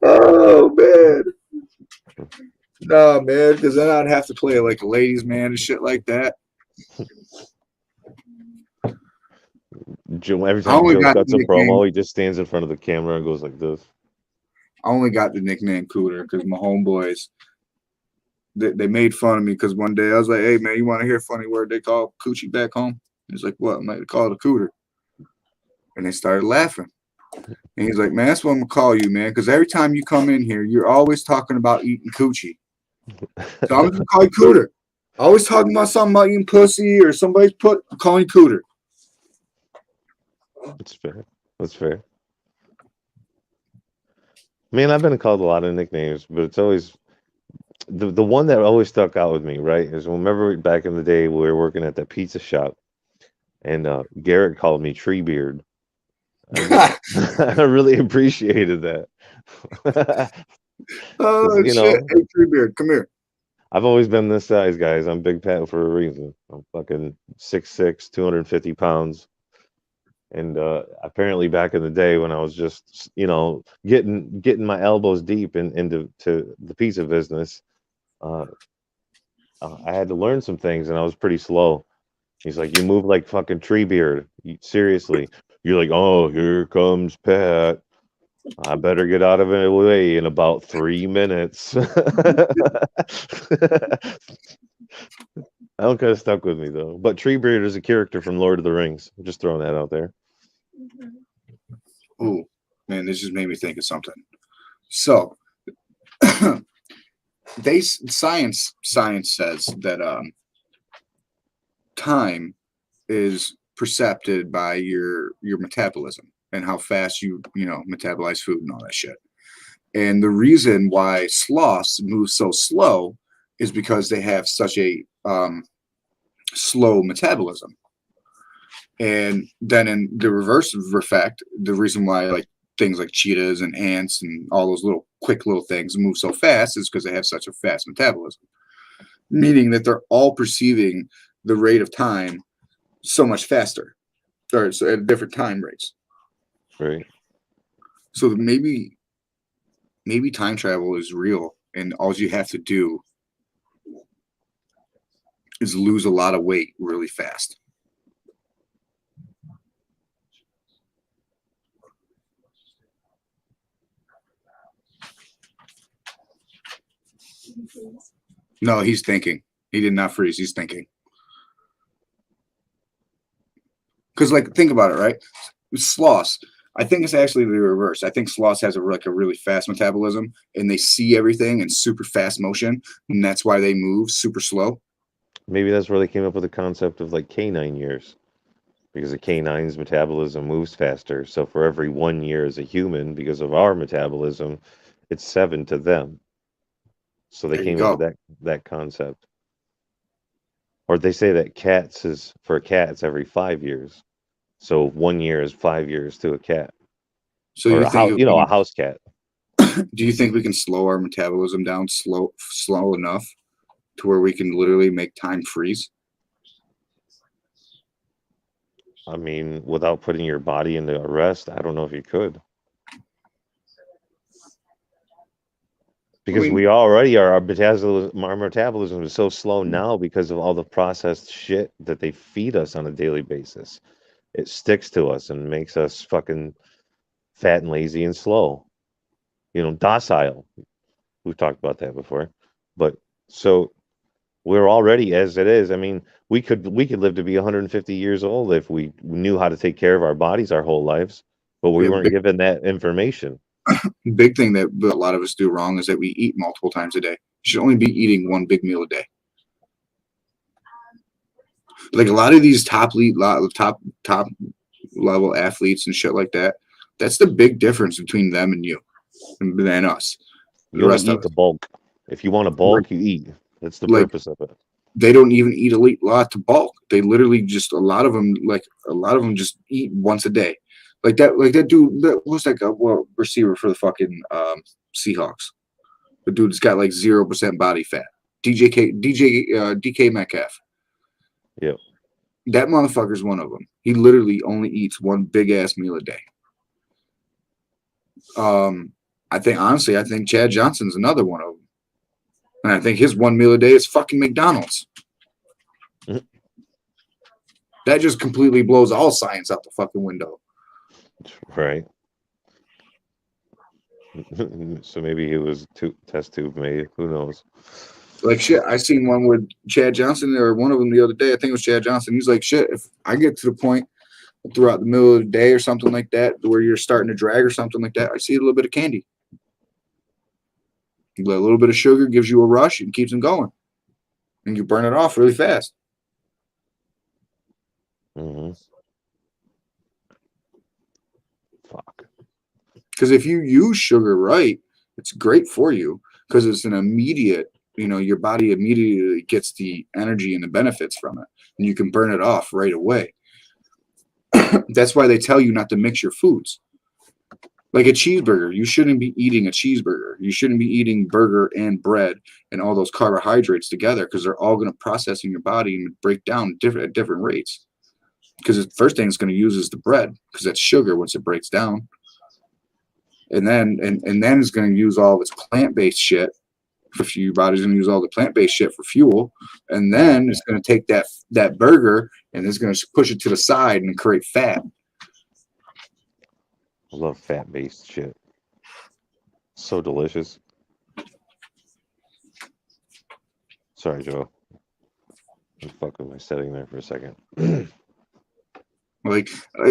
Oh man. No, man, because then I'd have to play like a ladies' man and shit like that. Joe, every I time only Joe got cuts the a nickname. promo, he just stands in front of the camera and goes like this. I only got the nickname Cooter because my homeboys they made fun of me because one day I was like, "Hey man, you want to hear a funny word they call coochie back home?" He's like, "What?" I'm like, "They call it a cooter," and they started laughing. And he's like, "Man, that's what I'm gonna call you, man, because every time you come in here, you're always talking about eating coochie. So I'm gonna call you Cooter. Always talking about something about eating pussy or somebody's put. I'm calling you Cooter." That's fair. That's fair. Man, I've been called a lot of nicknames, but it's always the one that always stuck out with me, right? Is remember back in the day we were working at that pizza shop, and Garrett called me Treebeard. I really appreciated that. Because, Oh shit! Hey, Treebeard, come here. I've always been this size, guys. I'm Big Pat for a reason. I'm fucking 6'6", 250 pounds. And apparently back in the day when I was just, getting my elbows deep into the pizza business, uh, I had to learn some things, and I was pretty slow. He's like, "You move like fucking Treebeard. Seriously." You're like, "Oh, here comes Pat. I better get out of the way in about 3 minutes." That one kind of stuck with me though. But Treebeard is a character from Lord of the Rings. I'm just throwing that out there. Oh man, this just made me think of something. So, science says that time is percepted by your metabolism and how fast you metabolize food and all that shit. And the reason why sloths move so slow is because they have such a slow metabolism. And then in the reverse of effect, the reason why like things like cheetahs and ants and all those little quick little things move so fast is because they have such a fast metabolism, meaning that they're all perceiving the rate of time so much faster, or so at different time rates. Right. So maybe time travel is real, and all you have to do is lose a lot of weight really fast. No, he's thinking. He did not freeze. He's thinking. Because, like, think about it, right? Sloths. I think it's actually the reverse. I think sloths has a really fast metabolism, and they see everything in super fast motion, and that's why they move super slow. Maybe that's where they came up with the concept of like canine years, because a canine's metabolism moves faster. So for every 1 year as a human, because of our metabolism, it's 7 to them. So they There you came up with go. that concept. Or they say that cats is for cats every 5 years. So 1 year is 5 years to a cat, So or you a think house, a house cat. do you think we can slow our metabolism down slow enough to where we can literally make time freeze? I mean, without putting your body into arrest, I don't know if you could. Because mean, we already are, our metabolism is so slow now because of all the processed shit that they feed us on a daily basis. It sticks to us and makes us fucking fat and lazy and slow. Docile. We've talked about that before. But so we're already as it is. I mean, we could live to be 150 years old if we knew how to take care of our bodies our whole lives, but we yeah, weren't given that information. big thing that a lot of us do wrong is that we eat multiple times a day. You should only be eating one big meal a day. Like a lot of these top level athletes and shit like that. That's the big difference between them and you, and us. The You only rest of eat us, the bulk. If you want a like, bulk, you eat. That's the like purpose of it. they don't even eat a lot to bulk. They literally just a lot of them just eat once a day. Like that dude. Who's that guy? Well, receiver for the fucking Seahawks. The dude's got like 0% body fat. DK Metcalf. Yeah. That motherfucker's one of them. He literally only eats one big ass meal a day. I think Chad Johnson's another one of them. And I think his one meal a day is fucking McDonald's. Mhm. That just completely blows all science out the fucking window. Right. So maybe he was test tube made. Who knows? Like shit, I seen one with Chad Johnson or one of them the other day. I think it was Chad Johnson. He's like, shit, if I get to the point throughout the middle of the day or something like that, where you're starting to drag or something like that, I see a little bit of candy. A little bit of sugar gives you a rush and keeps them going, and you burn it off really fast. Mm-hmm. Fuck. Because if you use sugar right, it's great for you because it's an immediate, your body immediately gets the energy and the benefits from it, and you can burn it off right away. That's why they tell you not to mix your foods. Like a cheeseburger, you shouldn't be eating a cheeseburger. You shouldn't be eating burger and bread and all those carbohydrates together because they're all going to process in your body and break down at different rates. Because the first thing it's going to use is the bread because that's sugar once it breaks down. And then it's going to use all of its plant-based shit. Your body's going to use all the plant-based shit for fuel. And then it's going to take that burger and it's going to push it to the side and create fat. I love fat-based shit. So delicious. Sorry, Joe. I'm fucking my setting there for a second. Like,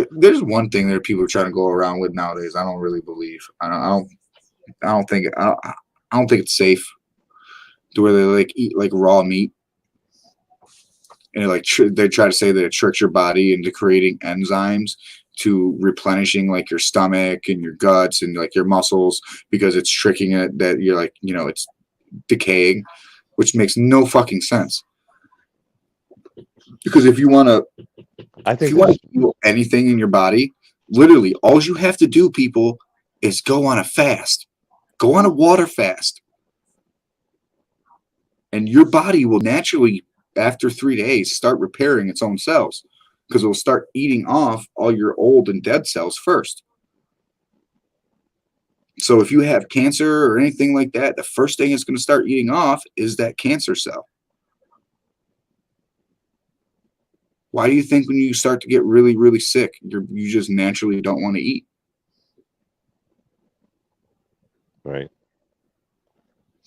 there's one thing that people are trying to go around with nowadays. I don't really believe. I don't think it's safe to where they like eat like raw meat, and they try to say that it tricks your body into creating enzymes to replenishing like your stomach and your guts and like your muscles because it's tricking it that you're like it's decaying, which makes no fucking sense. Because if you want to do anything in your body, literally all you have to do, people, is go on a fast. Go on a water fast. And your body will naturally, after 3 days, start repairing its own cells because it will start eating off all your old and dead cells first. So if you have cancer or anything like that, the first thing it's going to start eating off is that cancer cell. Why do you think when you start to get really, really sick, you just naturally don't want to eat? Right.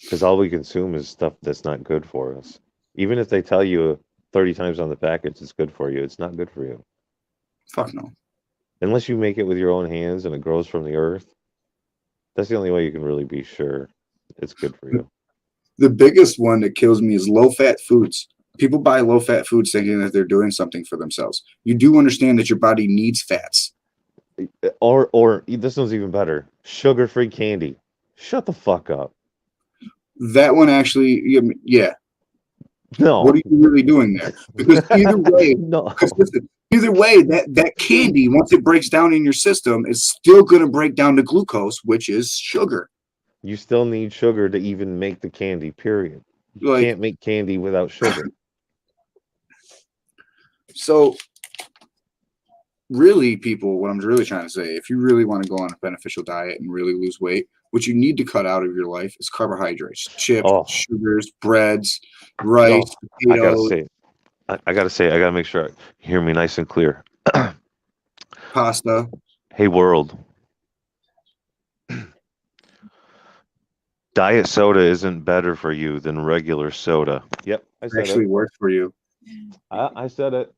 Because all we consume is stuff that's not good for us. Even if they tell you 30 times on the package it's good for you, it's not good for you. Fuck no. Unless you make it with your own hands and it grows from the earth. That's the only way you can really be sure it's good for you. The biggest one that kills me is low-fat foods. People buy low-fat foods thinking that they're doing something for themselves. You do understand that your body needs fats. Or this one's even better. Sugar-free candy. Shut the fuck up. That one actually, yeah. No. What are you really doing there? Because either way, listen, either way, that candy, once it breaks down in your system, is still going to break down to glucose, which is sugar. You still need sugar to even make the candy, period. You can't make candy without sugar. So, really, people, what I'm really trying to say, if you really want to go on a beneficial diet and really lose weight, what you need to cut out of your life is carbohydrates, chips, sugars, breads, rice, potatoes. I gotta make sure you hear me nice and clear. Pasta. Hey, world. Diet soda isn't better for you than regular soda. Yep, I said it. Works for you. I said it.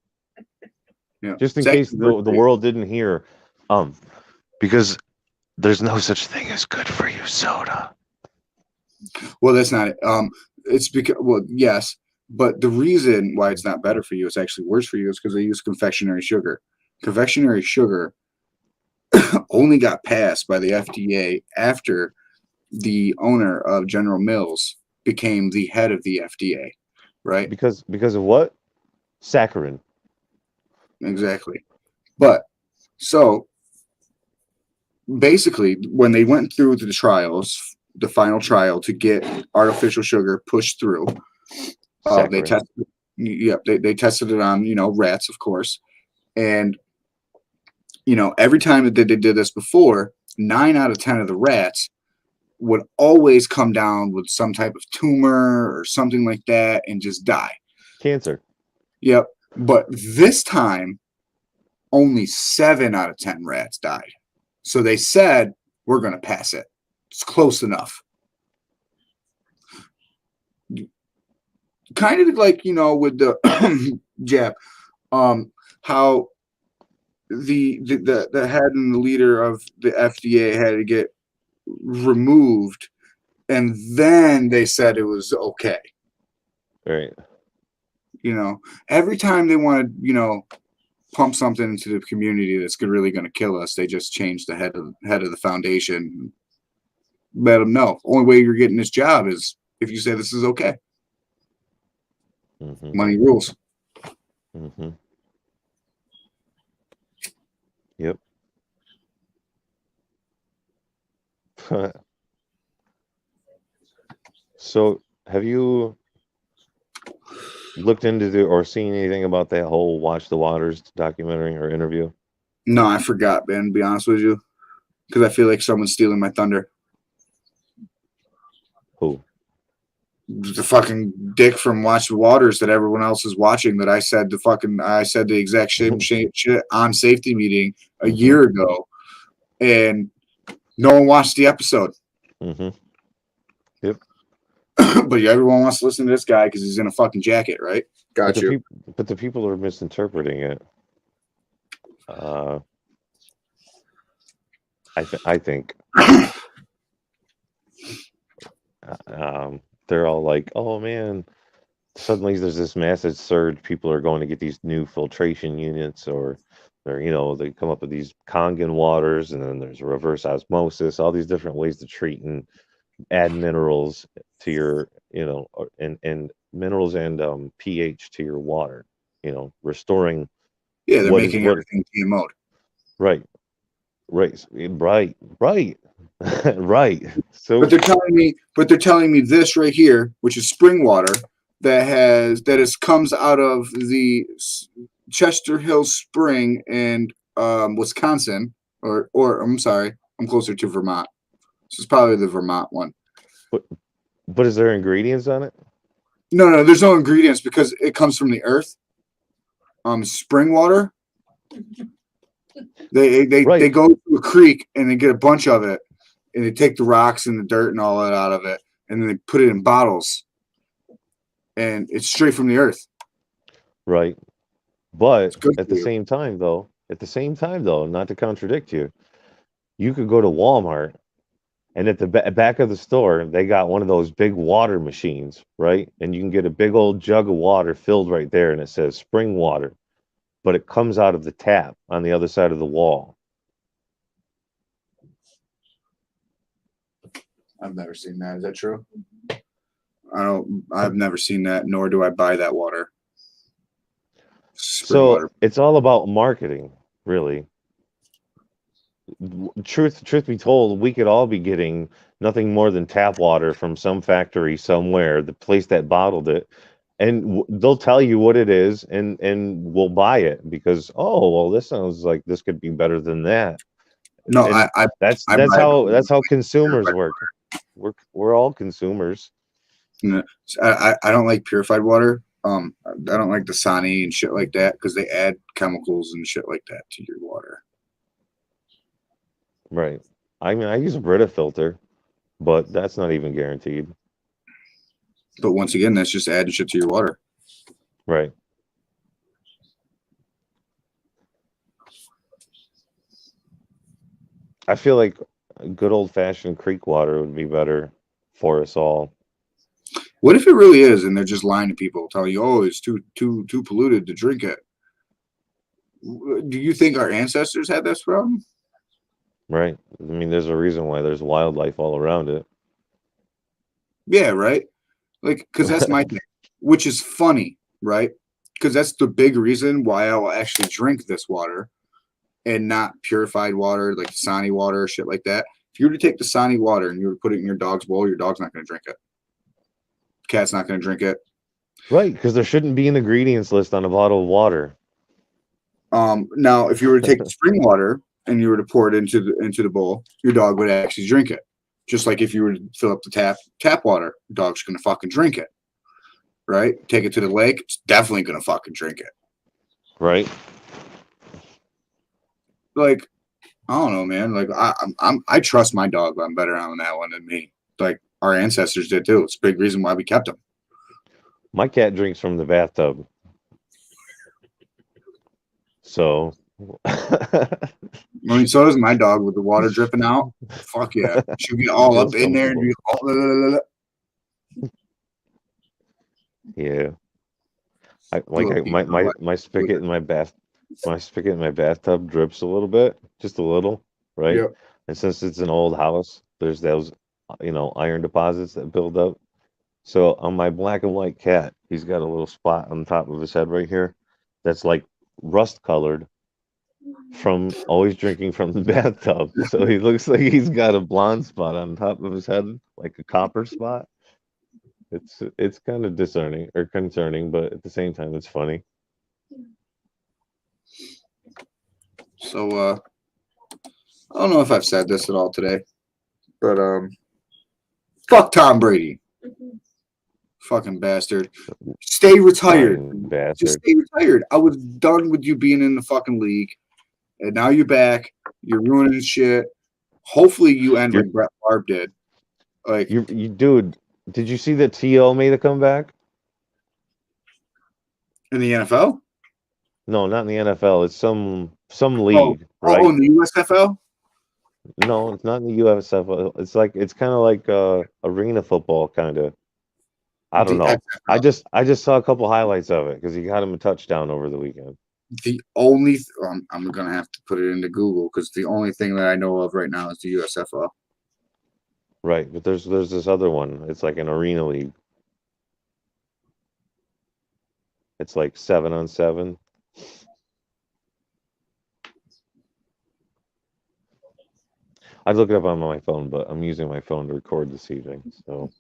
Yeah. Just in case the world didn't hear. Because there's no such thing as good for you soda. Well, that's not it. It's because, yes, but the reason why it's not better for you, it's actually worse for you, is because they use confectionery sugar. Confectionery sugar only got passed by the FDA after the owner of General Mills became the head of the FDA, right? Because of what? Saccharin. Exactly. But so basically, when they went through the trials, the final trial to get artificial sugar pushed through, they tested. Yeah, they tested it on rats, of course, and every time that they did this before, 9 out of 10 of the rats would always come down with some type of tumor or something like that and just die. Cancer. Yep. But this time, only 7 out of 10 rats died. So they said, we're going to pass it. It's close enough. Kind of like, with the jab, how the head and the leader of the FDA had to get removed, and then they said it was okay. Right. Every time they want to, pump something into the community that's really going to kill us, they just change the head of the foundation. Let them know. Only way you're getting this job is if you say this is okay. Mm-hmm. Money rules. Mm-hmm. Yep. So, have you looked into or seen anything about that whole Watch the Waters documentary or interview? No, I forgot, man, to be honest with you. Because I feel like someone's stealing my thunder. Who? The fucking dick from Watch the Waters that everyone else is watching that I said the exact same shit on safety meeting a year ago, and no one watched the episode. Mm-hmm. Yep. But everyone wants to listen to this guy because he's in a fucking jacket, right? Got you. But the people are misinterpreting it. I think they're all like, oh man, suddenly there's this massive surge. People are going to get these new filtration units, or they come up with these Kangen waters, and then there's reverse osmosis, all these different ways to treat and add minerals to your, and minerals and pH to your water, restoring. Yeah, they're making everything GMO'd. Right. Right. So, but they're telling me this right here, which is spring water that comes out of the Chester Hill Spring in Wisconsin, or I'm sorry, I'm closer to Vermont. This is probably the Vermont one. But is there ingredients on it? No, there's no ingredients because it comes from the earth. Spring water. They go to a creek and they get a bunch of it, and they take the rocks and the dirt and all that out of it, and then they put it in bottles, and it's straight from the earth. Right. But at the same time, though, not to contradict you, you could go to Walmart, and at the back of the store, they got one of those big water machines, right? And you can get a big old jug of water filled right there, and it says spring water, but it comes out of the tap on the other side of the wall. I've never seen that. Is that true? I've never seen that, nor do I buy that water. So it's all about marketing, really. Truth be told, we could all be getting nothing more than tap water from some factory somewhere, the place that bottled it, and they'll tell you what it is, and we'll buy it because, oh well, this sounds like this could be better than that. No, that's how consumers work. We're all consumers. I don't like purified water. I don't like Dasani and shit like that because they add chemicals and shit like that to your water. Right. I mean, I use a Brita filter, but that's not even guaranteed. But once again, that's just adding shit to your water. Right. I feel like good old-fashioned creek water would be better for us all. What if it really is, and they're just lying to people, telling you, "Oh, it's too polluted to drink it"? Do you think our ancestors had this problem? Right. I mean, there's a reason why there's wildlife all around it. Yeah, right. Like, because that's my thing, which is funny, right? Because that's the big reason why I will actually drink this water and not purified water, like Dasani water or shit like that. If you were to take Dasani water and you were to put it in your dog's bowl, your dog's not going to drink it. Cat's not going to drink it. Right, because there shouldn't be an ingredients list on a bottle of water. Now, if you were to take the spring water and you were to pour it into the bowl, your dog would actually drink it. Just like if you were to fill up the tap water, dog's gonna fucking drink it. Right? Take it to the lake, it's definitely gonna fucking drink it. Right. Like, I don't know, man. Like I trust my dog, but I'm better on that one than me. Like our ancestors did too. It's a big reason why we kept them. My cat drinks from the bathtub. So I mean, so does my dog with the water dripping out. Fuck yeah. She'll be all up Feels in there and be all yeah. Little My spigot in my bathtub drips a little bit, just a little, right? Yep. And since it's an old house, there's those iron deposits that build up. So on my black and white cat, he's got a little spot on top of his head right here that's like rust colored from always drinking from the bathtub. So he looks like he's got a blonde spot on top of his head, like a copper spot. It's kind of discerning or concerning, but at the same time, it's funny. So I don't know if I've said this at all today, but fuck Tom Brady. Fucking bastard. Stay retired. Lying bastard. Just stay retired. I was done with you being in the fucking league. And now you're back. You're ruining shit. Hopefully you end like Brett Favre did. Like You dude, did you see that T.O. made a comeback? in the NFL? No, not in the NFL. It's some league, right? Oh, in the USFL? No, it's not in the USFL. It's kind of like arena football, kind of. I don't know. I just saw a couple highlights of it because he got him a touchdown over the weekend. The only I'm gonna have to put it into Google because the only thing that I know of right now is the USFL. Right, but there's this other one. It's like an arena league. It's like 7-on-7. I'd look it up on my phone, but I'm using my phone to record this evening, so.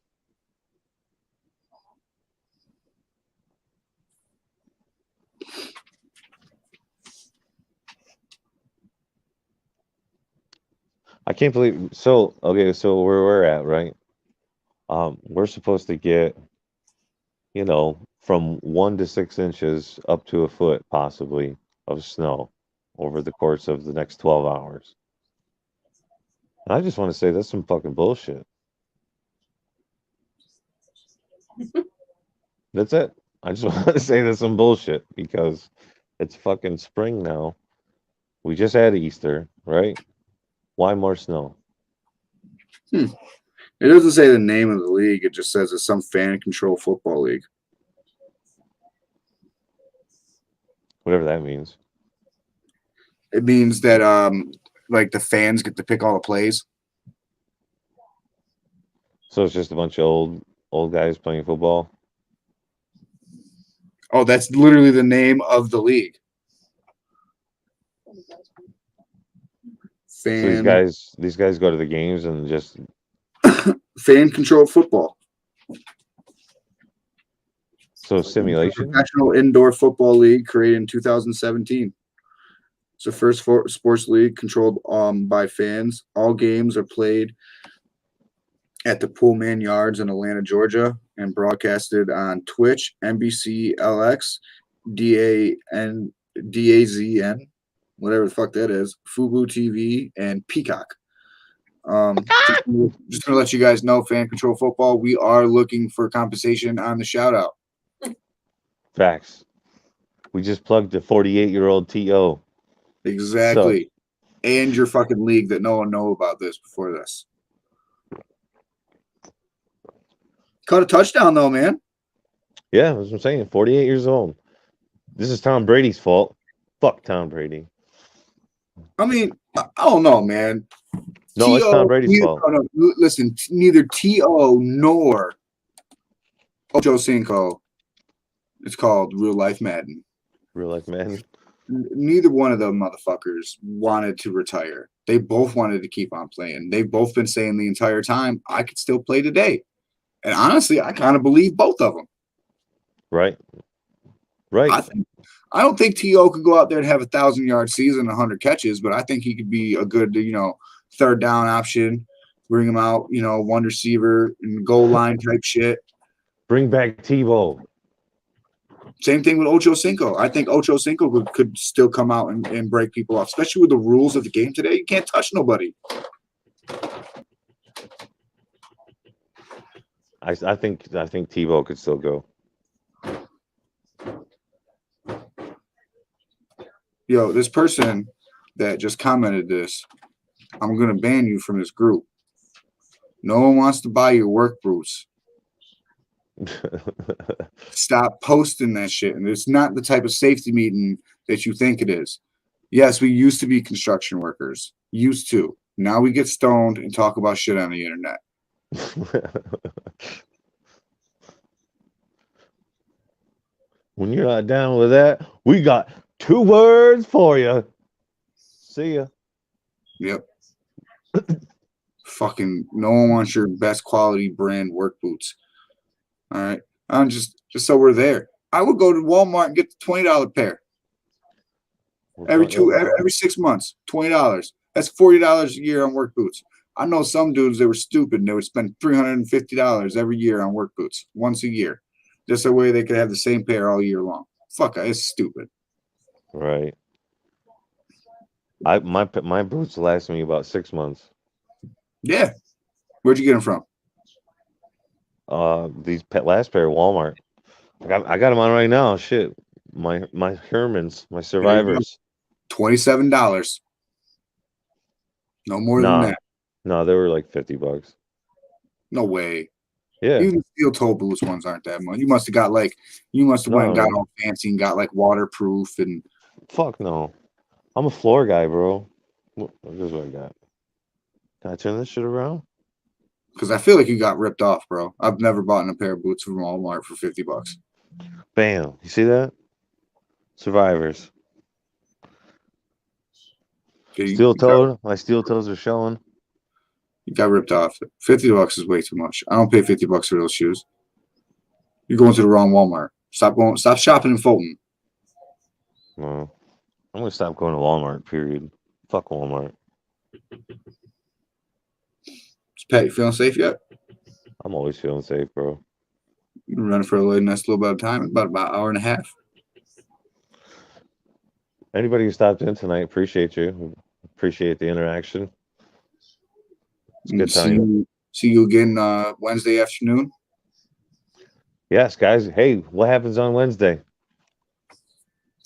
I can't believe so okay, so where we're at, right? We're supposed to get, from 1 to 6 inches up to a foot possibly of snow over the course of the next 12 hours. And I just want to say that's some fucking bullshit. That's it. I just want to say that's some bullshit because it's fucking spring now. We just had Easter, right? Why more snow? It doesn't say the name of the league. It just says it's some fan control football league. Whatever that means. It means that like the fans get to pick all the plays. So it's just a bunch of old guys playing football. Oh, that's literally the name of the league. So these guys go to the games and just Fan controlled football. so simulation. Professional indoor football league created in 2017. It's the first sports league controlled by fans. All games are played at the Pullman Yards in Atlanta, Georgia, and broadcasted on Twitch, NBC, LX, DAZN, whatever the fuck that is, Fubo TV, and Peacock. Just gonna let you guys know, Fan Control Football, we are looking for compensation on the shout out. Facts. We just plugged the 48-year-old T.O. Exactly. And your fucking league that no one know about this before this. Caught a touchdown though, man. Yeah, that's what I'm saying. 48 years old. This is Tom Brady's fault. Fuck Tom Brady. I mean, I don't know, man. No, it's Tom Brady's fault. No, listen, neither T.O. nor Ocho Cinco. It's called Real Life Madden. Real life man. Neither one of them motherfuckers wanted to retire. They both wanted to keep on playing. They've both been saying the entire time, I could still play today. And honestly, I kind of believe both of them. Right. I don't think T.O. could go out there and have 1,000-yard season, 100 catches, but I think he could be a good, third down option, bring him out, one receiver and goal line type shit. Bring back Tebow. Same thing with Ocho Cinco. I think Ocho Cinco could still come out and break people off, especially with the rules of the game today. You can't touch nobody. I think Tebow could still go. Yo, this person that just commented this, I'm going to ban you from this group. No one wants to buy your work boots. Stop posting that shit. And it's not the type of safety meeting that you think it is. Yes, we used to be construction workers. Used to. Now we get stoned and talk about shit on the internet. When you're not down with that, we got 2 words for you. See ya. Yep. Fucking no one wants your best quality brand work boots. All right. I'm just so we're there. I would go to Walmart and get the $20 pair. Every 6 months, $20. That's $40 a year on work boots. I know some dudes that were stupid and they would spend $350 every year on work boots once a year. Just a way they could have the same pair all year long. Fuck, it's stupid. Right. My boots last me about 6 months. Yeah. Where'd you get them from? These last pair Walmart. I got them on right now. Shit, my Hermans, my Survivors. $27. No more than that. No, they were like $50. No way. Yeah. Even steel toe boots ones aren't that much. You must have went and got all fancy and got like waterproof and. Fuck no. I'm a floor guy, bro. This is what I got. Can I turn this shit around? Because I feel like you got ripped off, bro. I've never bought a pair of boots from Walmart for $50. Bam. You see that? Survivors. Steel toe. My steel toes are showing. You got ripped off. $50 is way too much. I don't pay $50 for those shoes. You're going to the wrong Walmart. Stop shopping in Fulton. No. I'm gonna stop going to Walmart, period. Fuck Walmart. Pat, you feeling safe yet? I'm always feeling safe, bro. You've been running for a nice little bit of time, about an hour and a half. Anybody who stopped in tonight, appreciate you. Appreciate the interaction. It's a good time. See you again Wednesday afternoon. Yes, guys. Hey, what happens on Wednesday?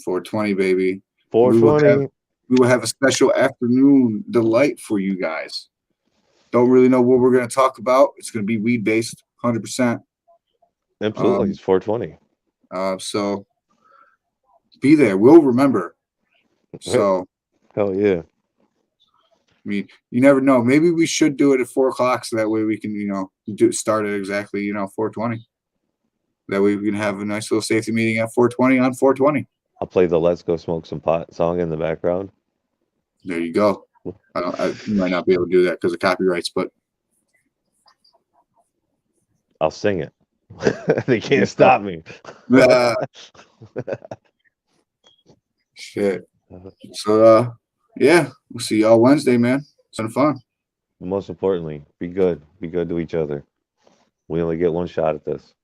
420, baby. 420. We will have a special afternoon delight for you guys. Don't really know what we're going to talk about. It's going to be weed based, 100%. Absolutely, it's 420. So be there. We'll remember. So hell yeah. I mean, you never know. Maybe we should do it at 4:00 so that way we can, start at exactly, 4:20. That way we can have a nice little safety meeting at 4:20 on 4:20. I'll play the "Let's Go Smoke Some Pot" song in the background. There you go. I might not be able to do that because of copyrights, but I'll sing it. They can't stop me. Shit. So yeah, we'll see y'all Wednesday, man. It's been fun. Most importantly, be good. Be good to each other. We only get one shot at this.